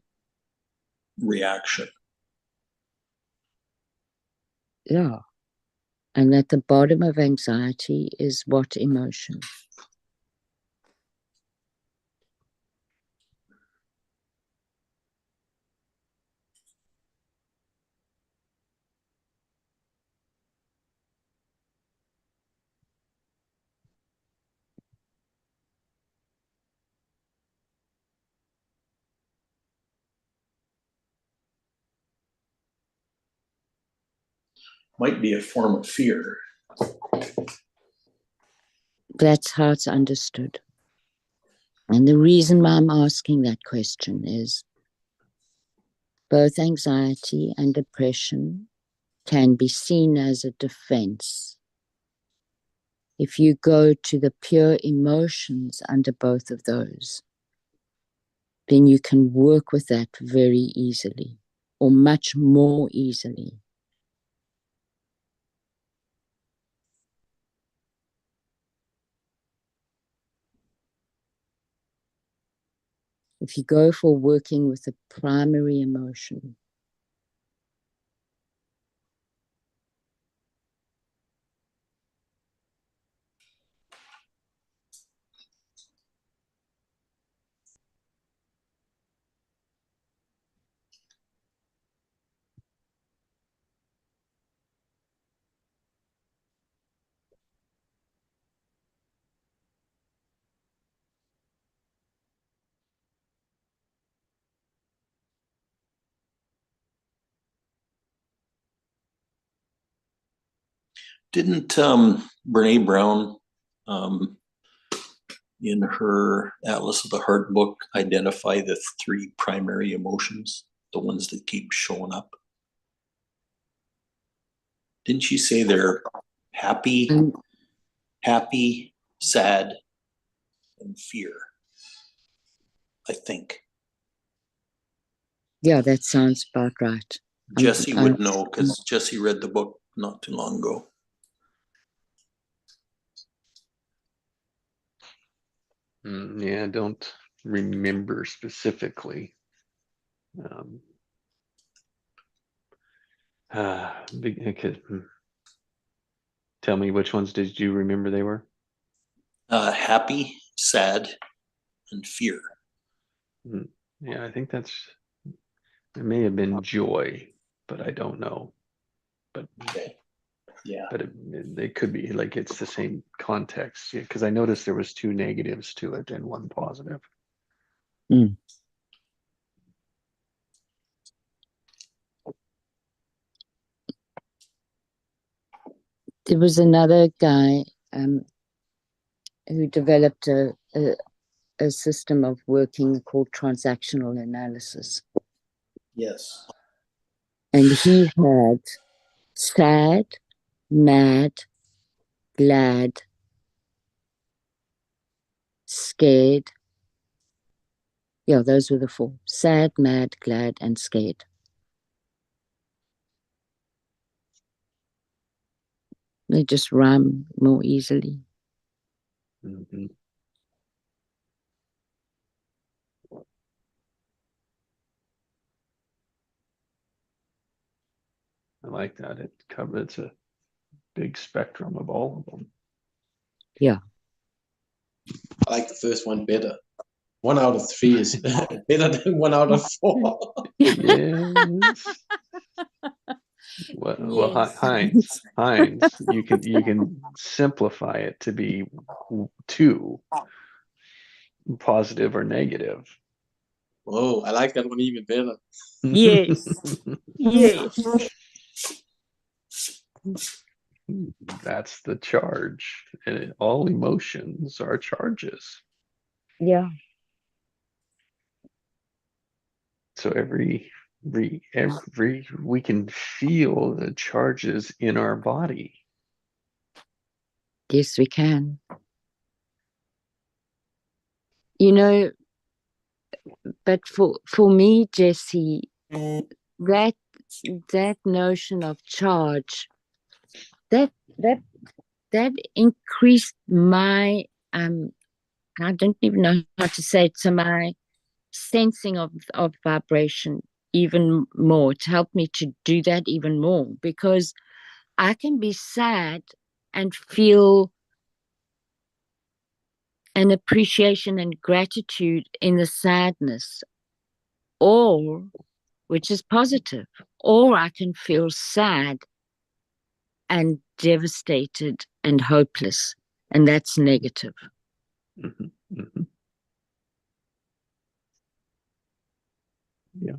reaction. Yeah. And at the bottom of anxiety is what emotion? Might be a form of fear. That's how it's understood. And the reason why I'm asking that question is both anxiety and depression can be seen as a defense. If you go to the pure emotions under both of those, then you can work with that very easily, or much more easily. If you go for working with the primary emotion, Didn't Brene Brown in her Atlas of the Heart book identify the 3 primary emotions, the ones that keep showing up? Didn't she say they're happy, sad, and fear? I think. yeah, that sounds about right. Jesse would know because Jesse read the book not too long ago. Yeah, I don't remember specifically. Tell me, which ones did you remember they were? Happy, sad, and fear. Yeah, I think it may have been joy, but I don't know. But okay. Yeah, but it could be like it's the same context. Yeah, because I noticed there was 2 negatives to it and 1 positive. Mm. There was another guy who developed a system of working called transactional analysis. yes. And he had sad, mad, glad, scared. Yeah, those were the 4. Sad, mad, glad, and scared. They just rhyme more easily. Mm-hmm. I like that. It's a big spectrum of all of them. Yeah. I like the first one better. 1 out of 3 is better than 1 out of 4. Yes. Well, Yes. Heinz, you can simplify it to be 2, positive or negative. Oh, I like that one even better. Yes. Yes. That's the charge. And all emotions are charges. Yeah. So every we can feel the charges in our body. Yes, we can. You know, but for me, Jesse, that notion of charge, that increased my I don't even know how to say it, to my sensing of vibration even more, to help me to do that even more, because I can be sad and feel an appreciation and gratitude in the sadness, or which is positive, or I can feel sad and devastated and hopeless, and that's negative. Mhm, mhm. Yeah.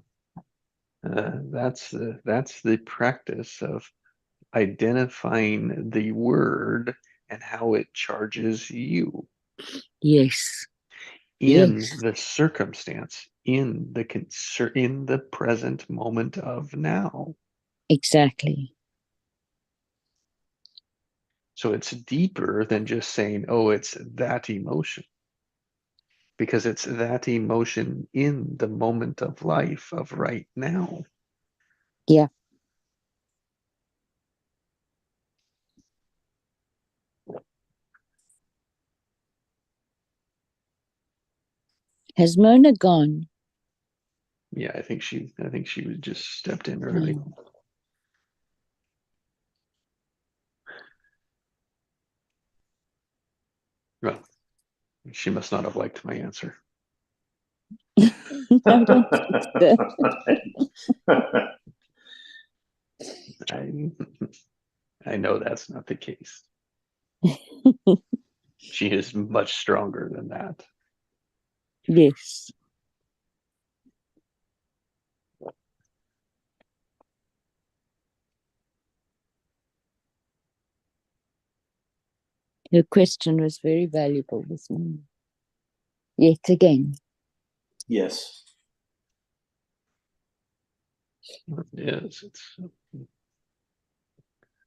That's the practice of identifying the word and how it charges you Yes, in yes, the circumstance, in the present moment of now. exactly. So it's deeper than just saying, oh, it's that emotion, because it's that emotion in the moment of life of right now. Yeah. Has Mona gone? Yeah, I think she was just stepped in early. Oh. Well, she must not have liked my answer. I don't think I know that's not the case. so. She is much stronger than that. Yes. Her question was very valuable this morning. Yet again. Yes. Yes, it's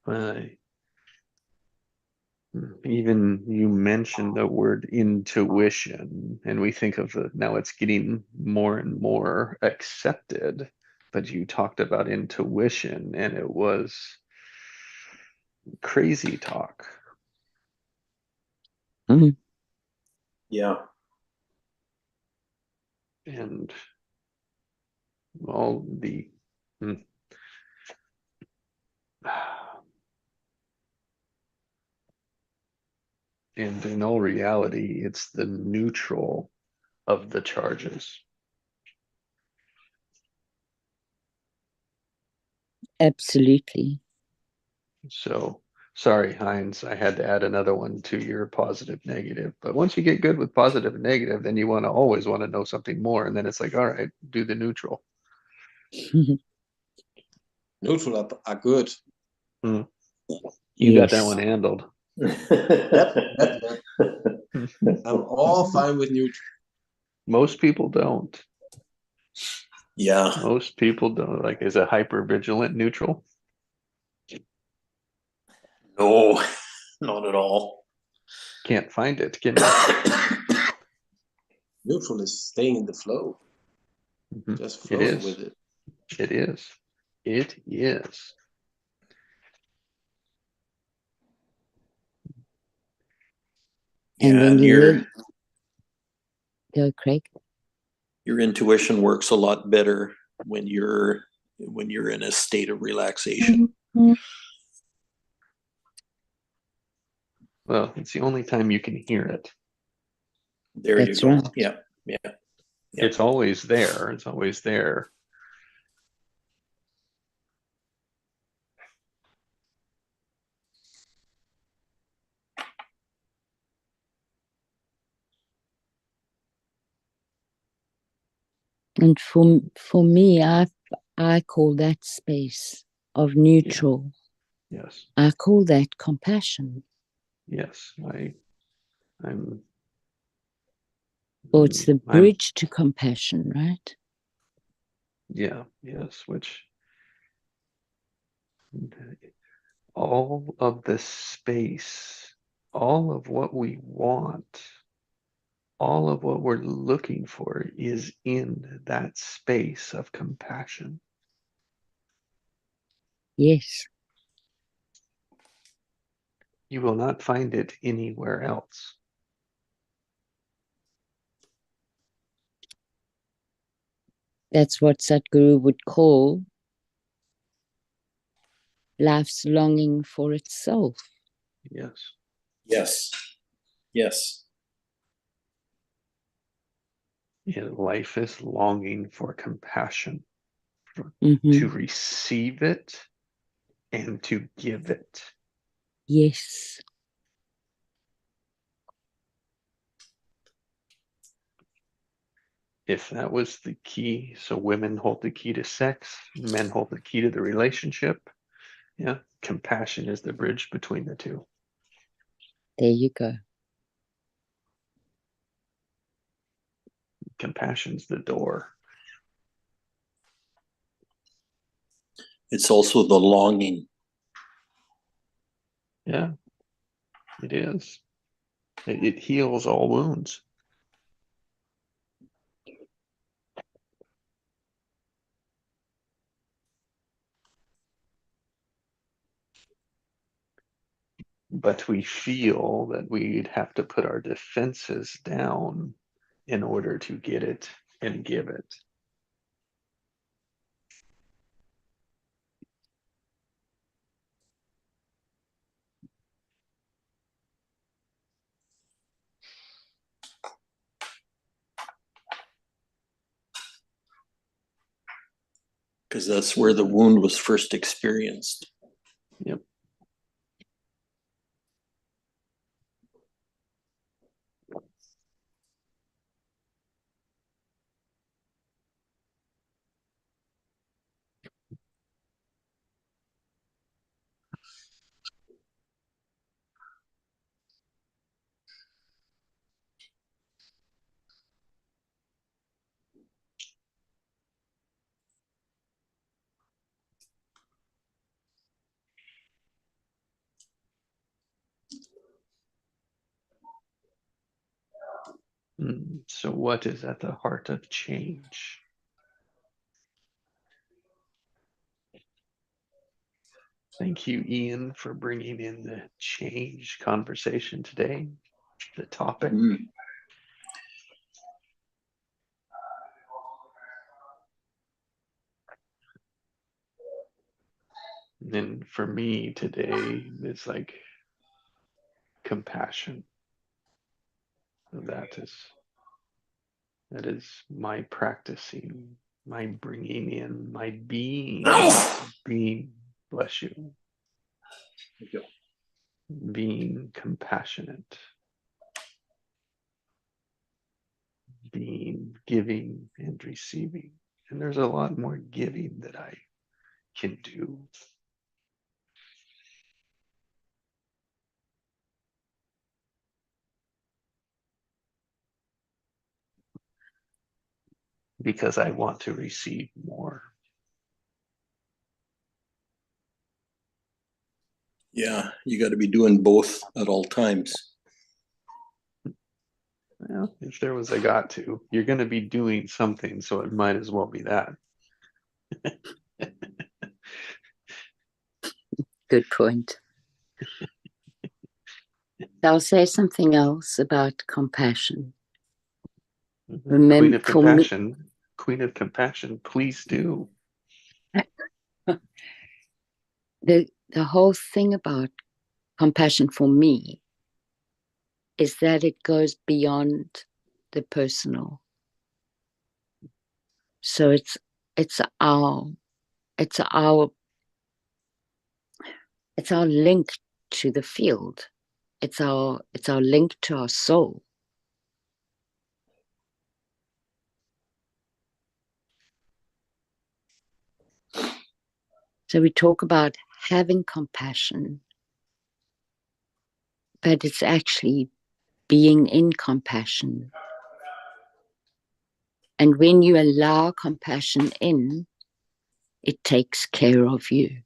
uh, even you mentioned the word intuition, and we think of now it's getting more and more accepted, but you talked about intuition, and it was crazy talk. Mhm. Yeah. And all the and in all reality, it's the neutral of the charges. Absolutely. So sorry, Heinz, I had to add another one to your positive negative. But once you get good with positive and negative, then you always want to know something more. And then it's like, all right, do the neutral. Neutral are good. You got that Yes. one handled. Yep. I'm all fine with neutral. Most people don't. Yeah. Most people don't. Like, is a hyper vigilant neutral? No, not at all. Can't find it, can you? Neutral is staying in the flow, Mhm. just It flowing is. with it. It is. It is. And Yeah, then and you go, Craig. your intuition works a lot better when you're in a state of relaxation. Well, it's the only time you can hear it. There That's you go. right. Yeah. Yeah. Yeah. It's always there. It's always there. And for me, I call that space of neutral. Yes. I call that compassion. Yes. I'm Or it's the I'm bridge to compassion, right? yeah, yes, which all of the space, all of what we want, all of what we're looking for is in that space of compassion. Yes. You will not find it anywhere else. That's what Sadhguru would call life's longing for itself. Yes. Yes. Yes. And life is longing for compassion, Mhm. to receive it and to give it. Yes. If that was the key, so women hold the key to sex, men hold the key to the relationship. Yeah, compassion is the bridge between the two. There you go. Compassion's the door. It's also the longing. Yeah, it is. It heals all wounds. But we feel that we'd have to put our defenses down in order to get it and give it. Because that's where the wound was first experienced. Yep. So what is at the heart of change? Thank you, Ian, for bringing in the change conversation today, the topic. Mm. And for me today, it's like compassion. That is my practicing, my bringing in, my being, bless you, Thank you. being compassionate, being giving and receiving. And there's a lot more giving that I can do. Because I want to receive more. Yeah, you got to be doing both at all times. Well, if there was a got to, you're going to be doing something, so it might as well be that. Good point. I'll say something else about compassion. Queen of For me, compassion, Queen of compassion, please do. the whole thing about compassion for me is that it goes beyond the personal. So it's our link to the field. It's our link to our soul. So we talk about having compassion, but it's actually being in compassion. And when you allow compassion in, it takes care of you.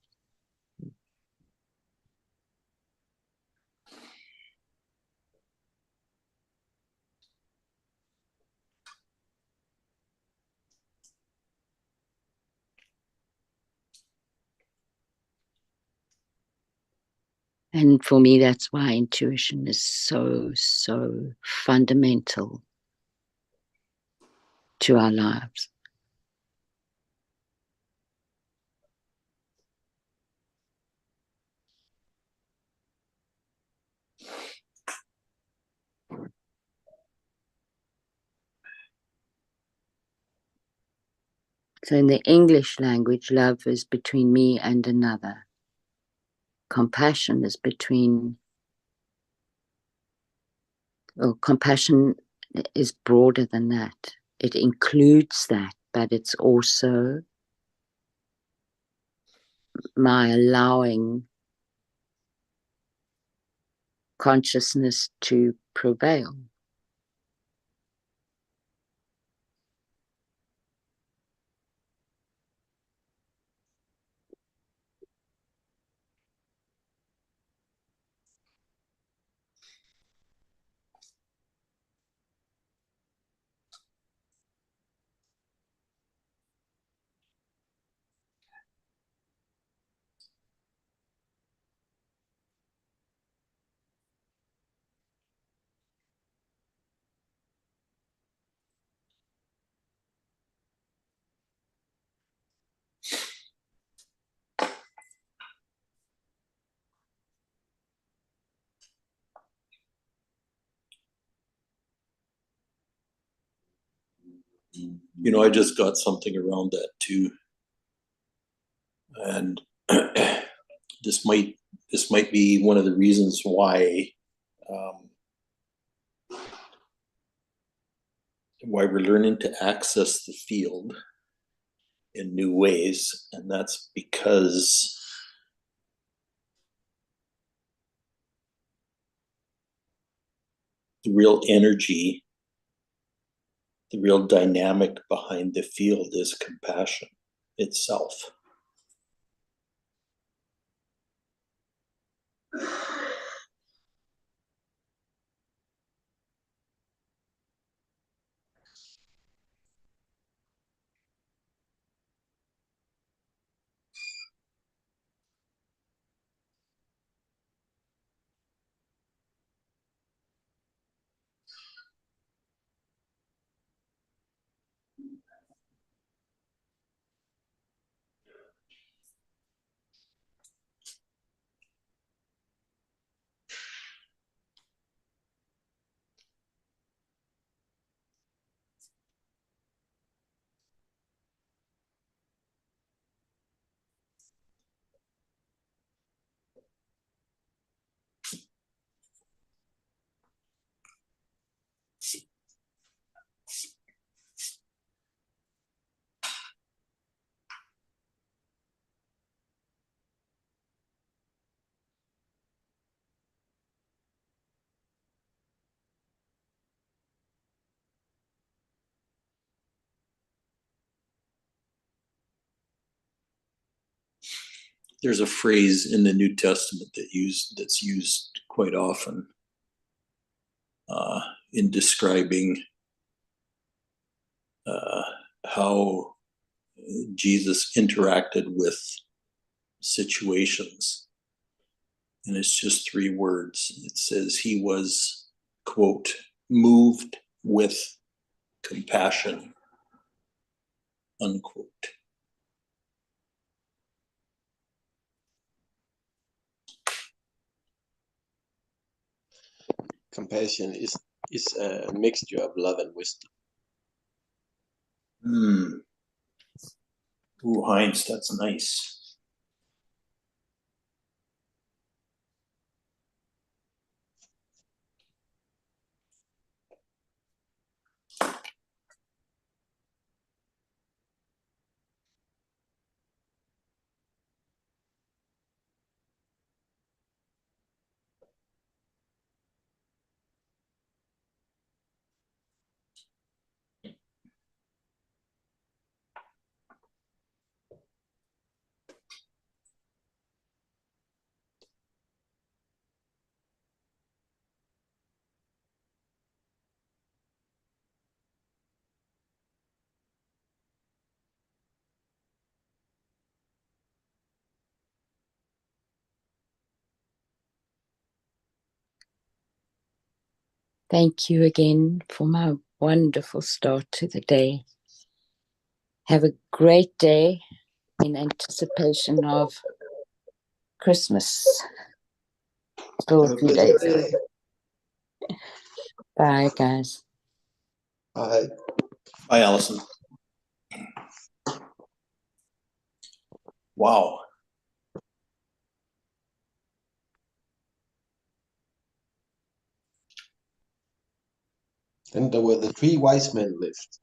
And for me, that's why intuition is so, so fundamental to our lives. So in the English language, love is between me and another. Compassion is compassion is broader than that. It includes that, but it's also my allowing consciousness to prevail. You know, I just got something around that too. And this might be one of the reasons why we're learning to access the field in new ways, and that's because the real energy, the real dynamic behind the field is compassion itself. There's a phrase in the New Testament that's used quite often in describing how Jesus interacted with situations. And it's just 3 words. It says he was, quote, moved with compassion, unquote. Compassion is a mixture of love and wisdom. Ooh, Heinz, that's nice. Thank you again for my wonderful start to the day. Have a great day in anticipation of Christmas. Still a few days. Bye, guys. Bye. Bye, Allison. Wow. Then there were the 3 wise men lived.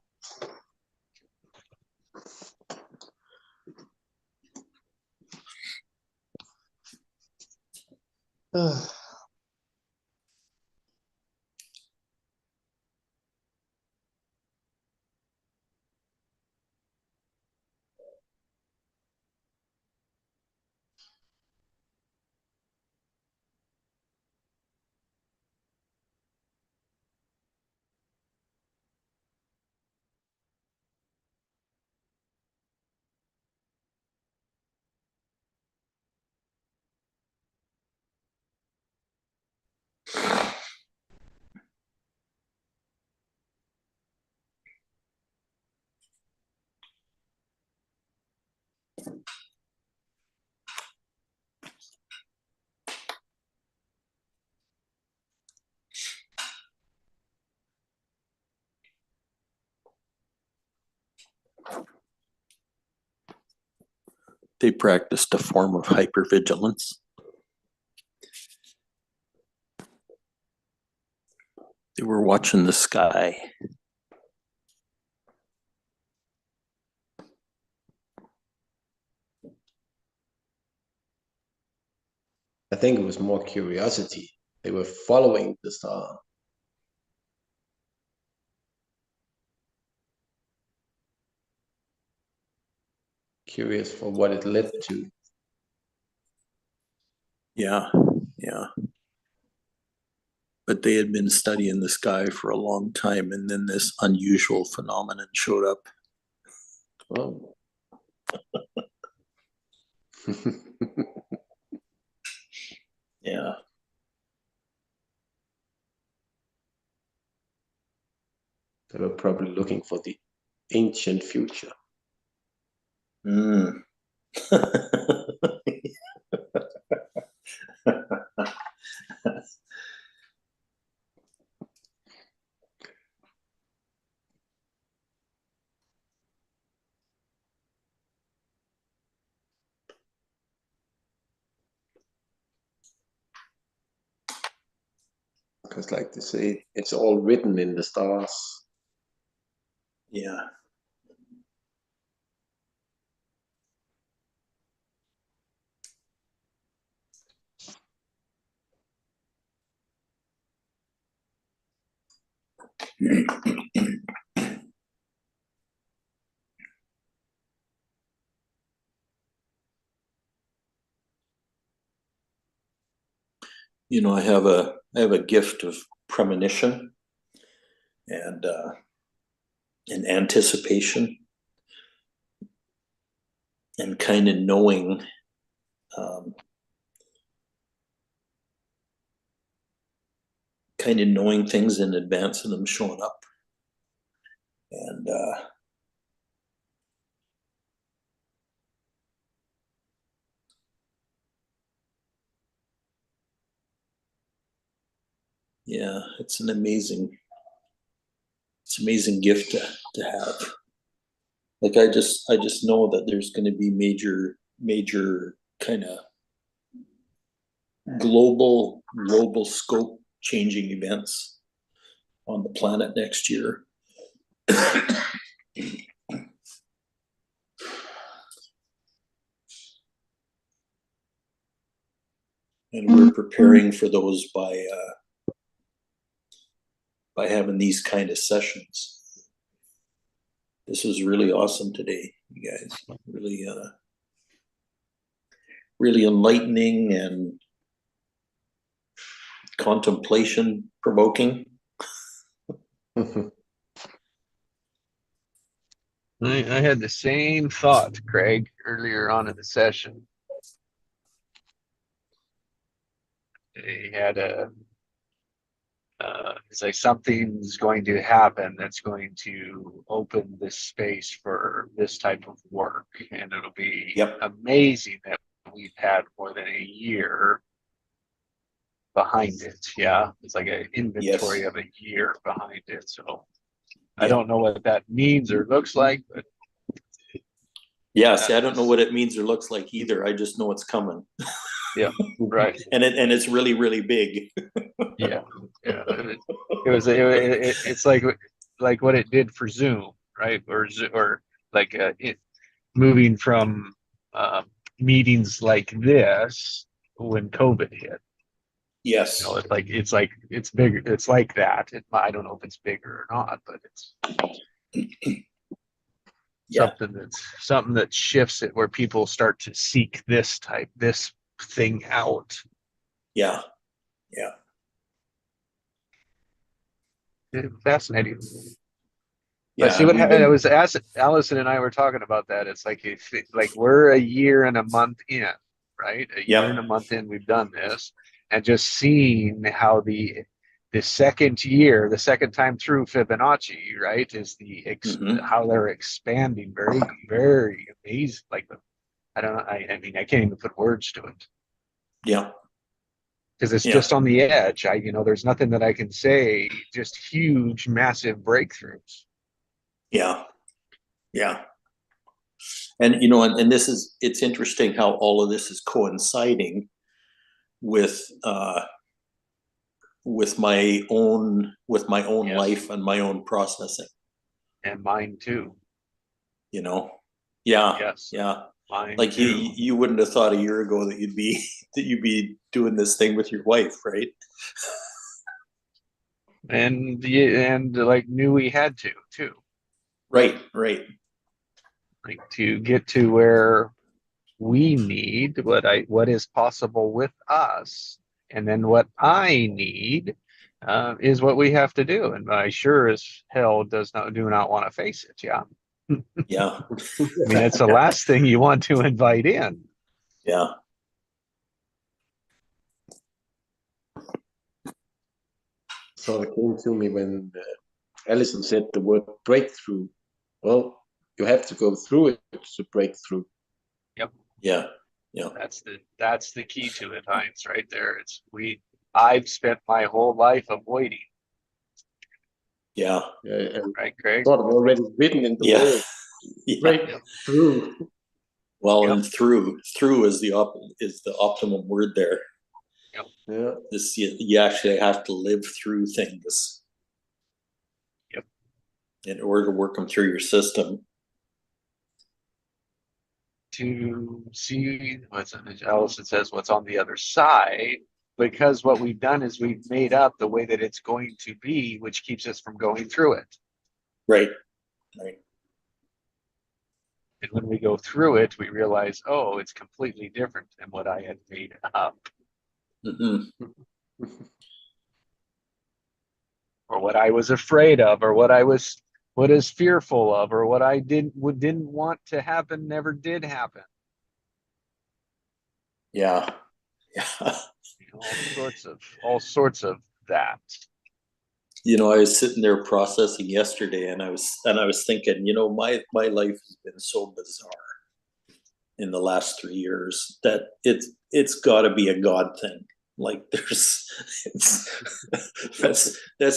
They practiced a form of hypervigilance. They were watching the sky. I think it was more curiosity. They were following the star. Curious for what it led to. Yeah, yeah. But they had been studying the sky for a long time, and then this unusual phenomenon showed up. Oh. Yeah. They were probably looking for the ancient future. Mm. Because, like they say, it's all written in the stars. Yeah. You know, I have a gift of premonition and anticipation and kind of knowing things in advance of them showing up. And yeah, it's an amazing gift to have. Like I just know that there's going to be major kind of global scope changing events on the planet next year. And we're preparing for those by having these kind of sessions. This was really awesome today, you guys. Really really enlightening and contemplation provoking. I had the same thought, Craig, earlier on in the session. They had it's like something's going to happen that's going to open this space for this type of work, and it'll be Yep. amazing that we've had more than a year behind it. Yeah, it's like an inventory Yes. of a year behind it. So I Yeah. don't know what that means or looks like, but Yeah, see, I don't know what it means or looks like either. I just know it's coming. Yeah, right. And it's really, really big. Yeah, yeah. It's like what it did for Zoom, right? Or like moving from meetings like this when COVID hit. Yes. You know, it's bigger. It's like that. I don't know if it's bigger or not, but it's Yeah. something that shifts it where people start to seek this thing out. Yeah. Yeah. Fascinating. Yeah. But see what we've I been- was asked. Allison and I were talking about that. It's like like we're a year and a month in, right? A year Yep. and a month in, we've done this, and just seeing how the second year, the second time through Fibonacci, right, is Mhm. how they're expanding. Very, very amazing. Like I don't know. I mean, I can't even put words to it Yeah. because it's Yeah. just on the edge. There's nothing that I can say. Just huge, massive breakthroughs. Yeah. Yeah. And and it's interesting how all of this is coinciding with my own Yes. life and my own processing, And mine too. Yeah. Yes. Yeah. Mine Like too. you wouldn't have thought a year ago that you'd be doing this thing with your wife, right? And like knew we had to too, Right. like to get to where we need what is possible with us, and then what I need is what we have to do, and I sure as hell do not want to face it. Yeah. Yeah. I mean, it's the last thing you want to invite in. Yeah. So it came to me when Allison said the word breakthrough. Well, you have to go through it to break through. Yep. Yeah. That's the key to it, Heinz, right there. I've spent my whole life avoiding, Yeah. And right, Craig? sort of already written in the Yeah. word. Yeah. Break through. Well, Yep. and through is the optimum word there. Yeah. You actually have to live through things. Yep. In order to work them through your system. To see Allison says what's on the other side, because what we've done is we've made up the way that it's going to be, which keeps us from going through it. Right. And when we go through it, we realize, oh, it's completely different than what I had made up. Mm-hmm. Or what I was afraid of, or what is fearful of, or what I didn't want to happen never did happen. Yeah. All sorts of that. I was sitting there processing yesterday, and I was thinking, my life has been so bizarre in the last 3 years that it's got to be a God thing. Like that's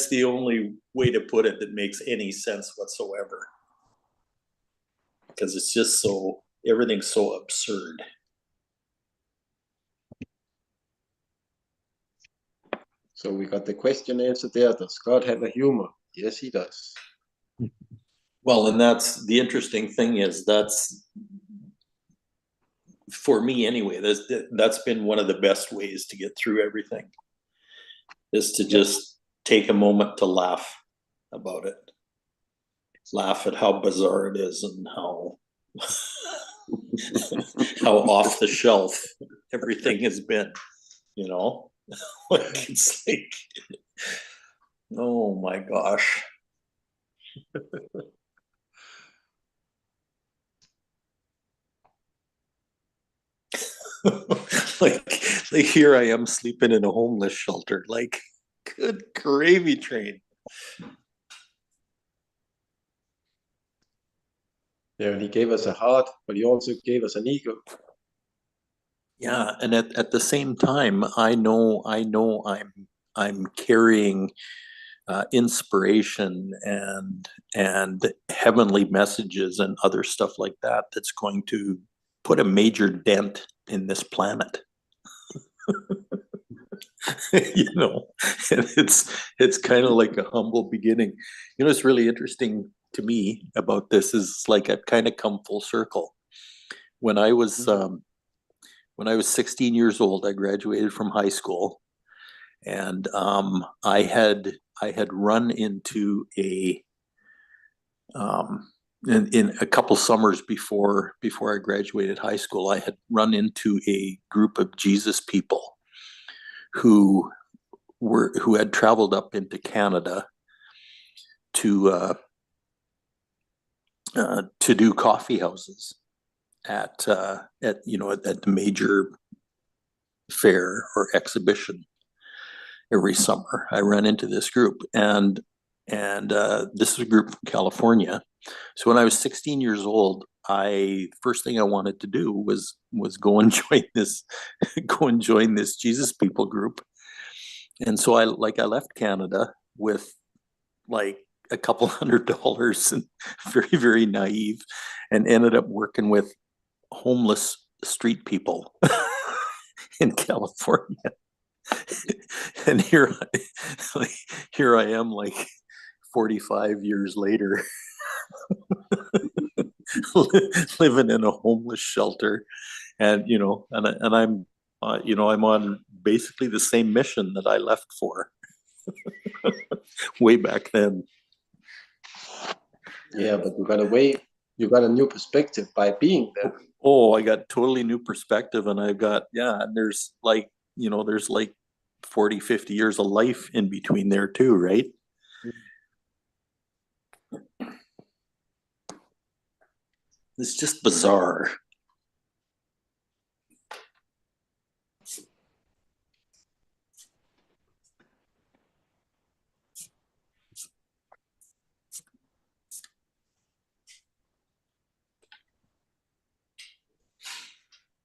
the only way to put it that makes any sense whatsoever. Because it's just everything's so absurd. So we got the question answered there. Does God have a humor? Yes, he does. Well, and that's the interesting thing is that's for me anyway, that's been one of the best ways to get through everything is to just take a moment to laugh about it. Laugh at how bizarre it is and how off the shelf everything has been, like it's like, oh my gosh. like here I am sleeping in a homeless shelter, like good gravy train. Yeah, and he gave us a heart, but he also gave us an ego. Yeah, and at the same time, I know I'm carrying inspiration and heavenly messages and other stuff like that that's going to put a major dent in this planet. You know, and it's kind of like a humble beginning. You know, it's really interesting to me about this is like I've kind of come full circle. When I was 16 years old, I graduated from high school, and I had run into in a couple summers before I graduated high school, I had run into a group of Jesus people who had traveled up into Canada to do coffee houses at the major fair or exhibition every summer. I ran into this group, and this is a group from California. So when I was 16 years old, first thing I wanted to do was go and join this Jesus people group. And so I left Canada with like a couple $100 and very, very naive, and ended up working with homeless street people in California. And here I am, like 45 years later, living in a homeless shelter, and I'm I'm on basically the same mission that I left for way back then. Yeah, but you got a new perspective by being there. Oh, I got totally new perspective, and I've got, and there's like 40, 50 years of life in between there too, right? It's just bizarre.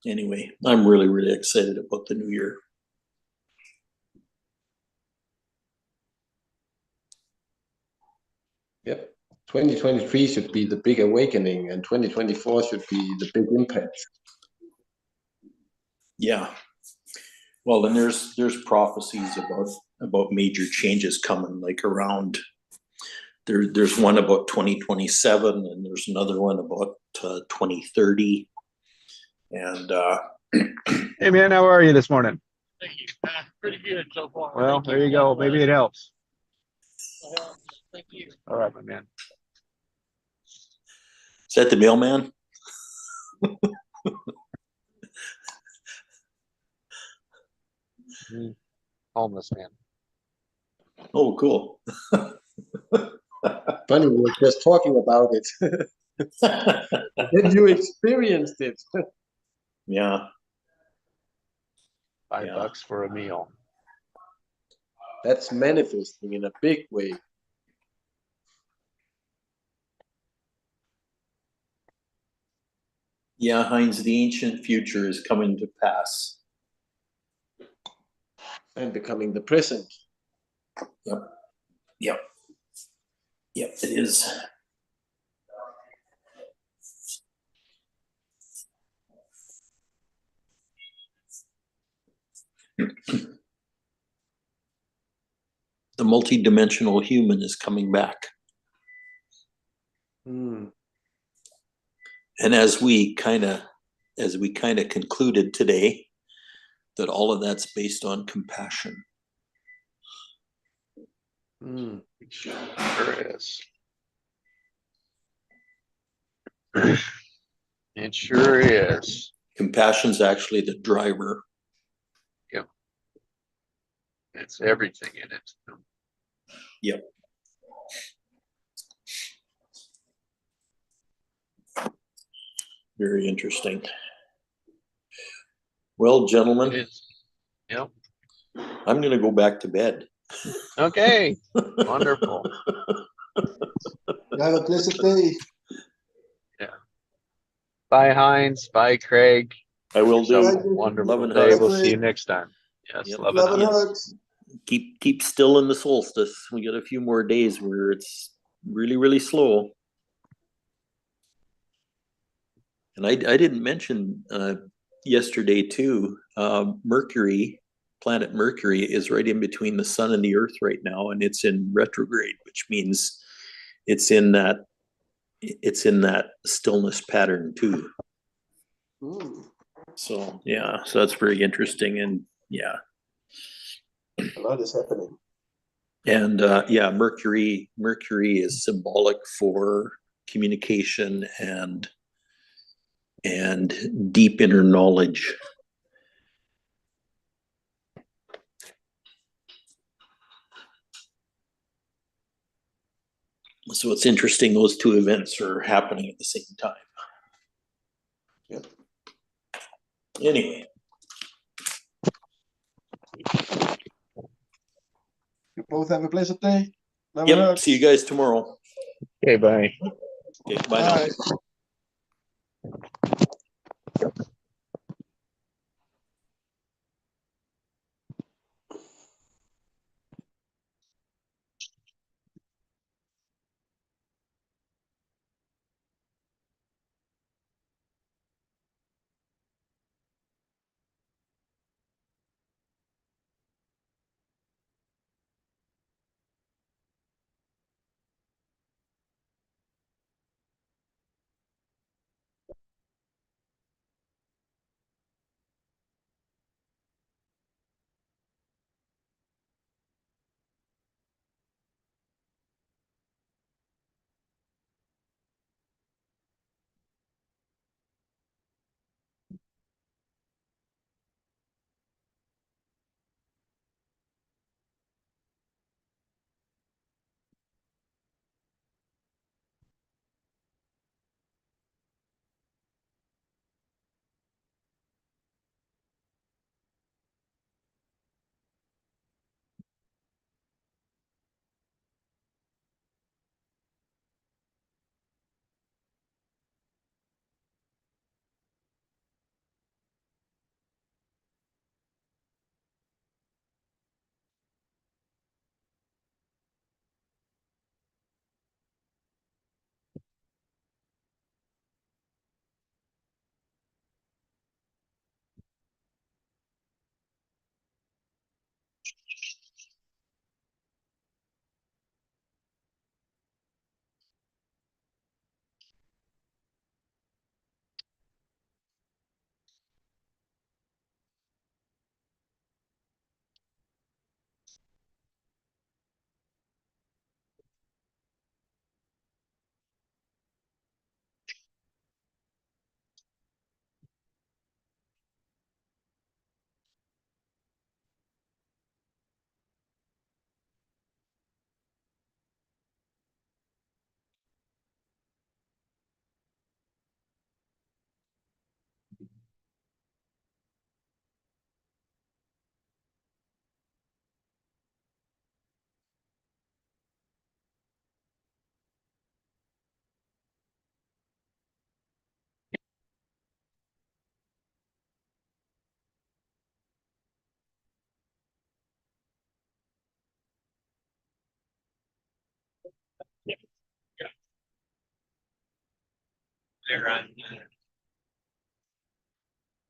Anyway, I'm really, really excited about the new year. Yep. 2023 should be the big awakening, and 2024 should be the big impact. Yeah. Well, then there's prophecies about major changes coming, like around there's one about 2027, and there's another one about 2030. And hey man, how are you this morning? Thank you. Pretty good so far. Well, there you go. Maybe it helps. Thank you. All right, my man. Is that the mailman? Homeless man. Oh, cool. Funny, we were just talking about it. Then you experienced it. Yeah. $5 for a meal. That's manifesting in a big way. Yeah, Heinz, the ancient future is coming to pass. And becoming the present. Yep. Yep. Yep, it is. The multi-dimensional human is coming back. Hmm. And as we kind of concluded today, that all of that's based on compassion. Hmm. Sure is. It sure is. Compassion's actually the driver. Yep. It's everything in it. Yep. Very interesting. Well, It gentlemen, is. Yep. I'm going to go back to bed. Okay. Wonderful. Have a blessed day. Bye, Heinz. Bye, Craig. I will do. Yourself a wonderful Love and day. hugs. We'll see you next time. Yes, Yep. love Love and and hugs. hugs. keep still in the solstice. We got a few more days where it's really, really slow. And I didn't mention yesterday too, Mercury, planet Mercury is right in between the sun and the earth right now, and it's in retrograde, which means it's in that stillness pattern too. Mm, So yeah, so that's very interesting. And yeah, a lot is happening. and yeah, Mercury is symbolic for communication and deep inner knowledge. So it's interesting those two events are happening at the same time. Yep. Anyway, You both have a pleasant day. yep, see you guys tomorrow. Okay, bye. Okay, bye now. Bye. They're on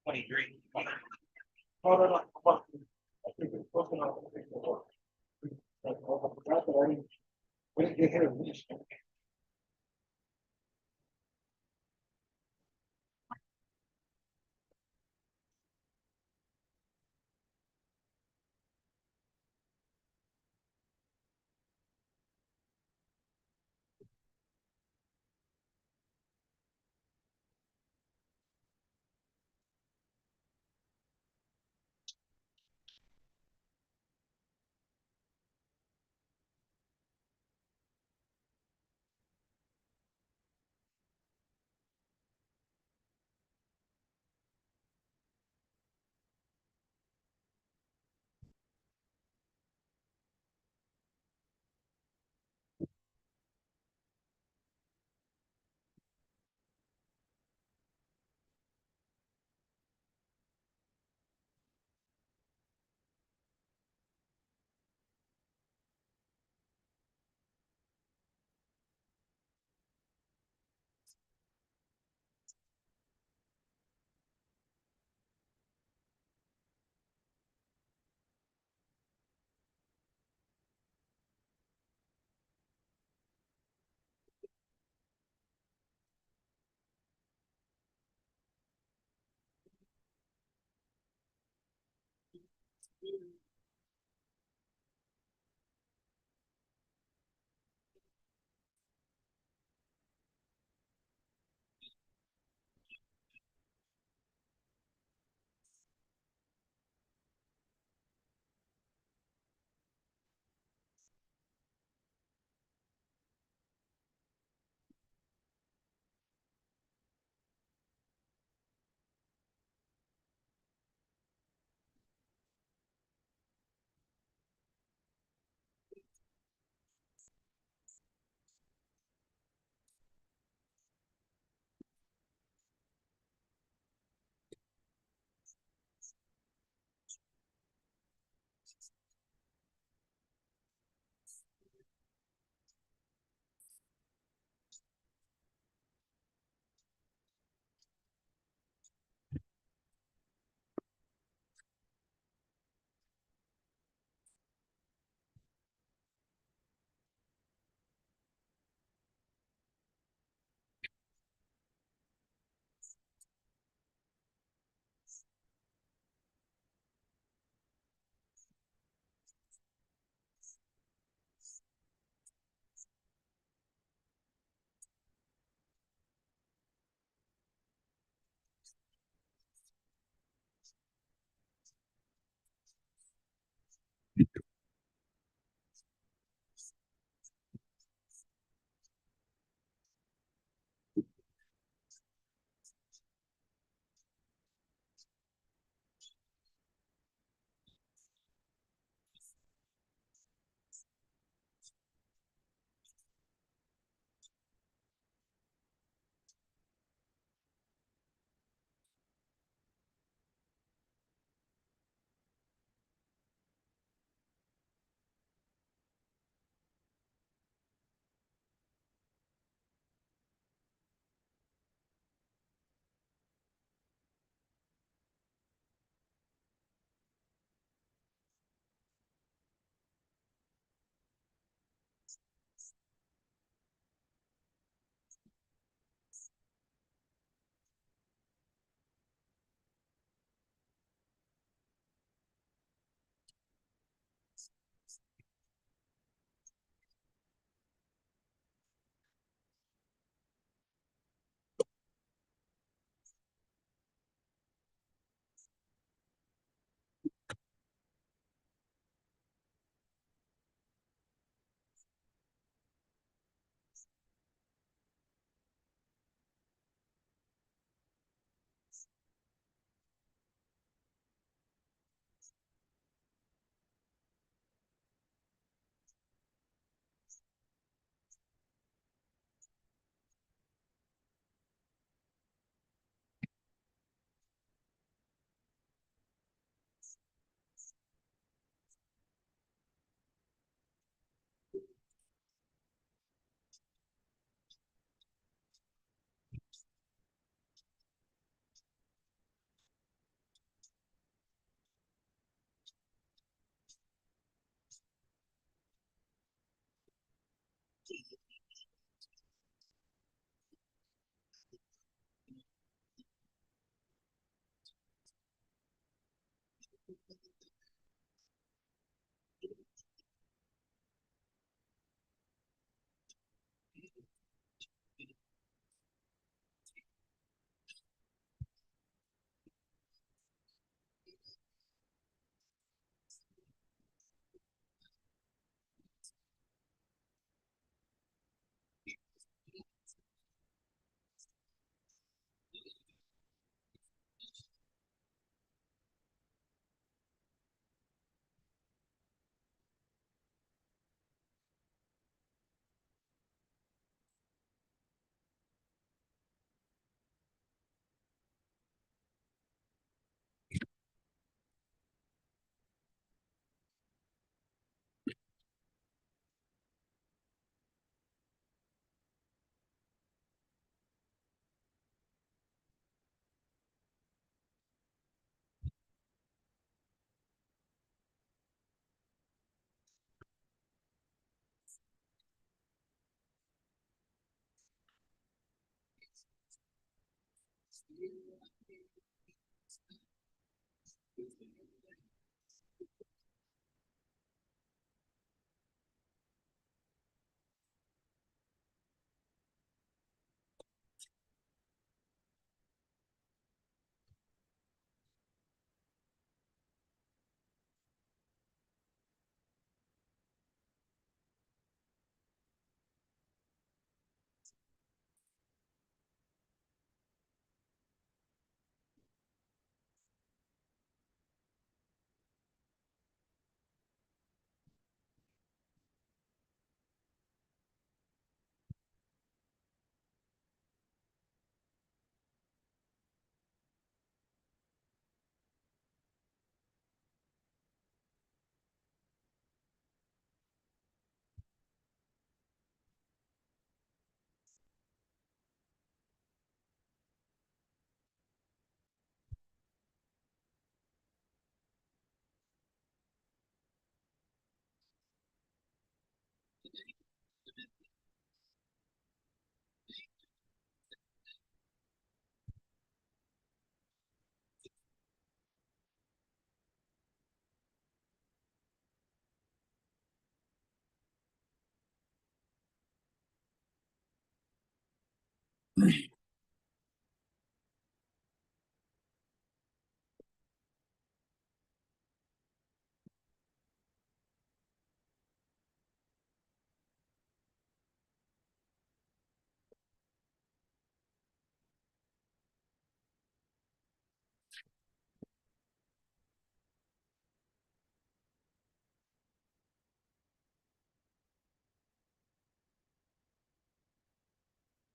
23. Oh, no, no, come on. I think it's broken out. We didn't get here.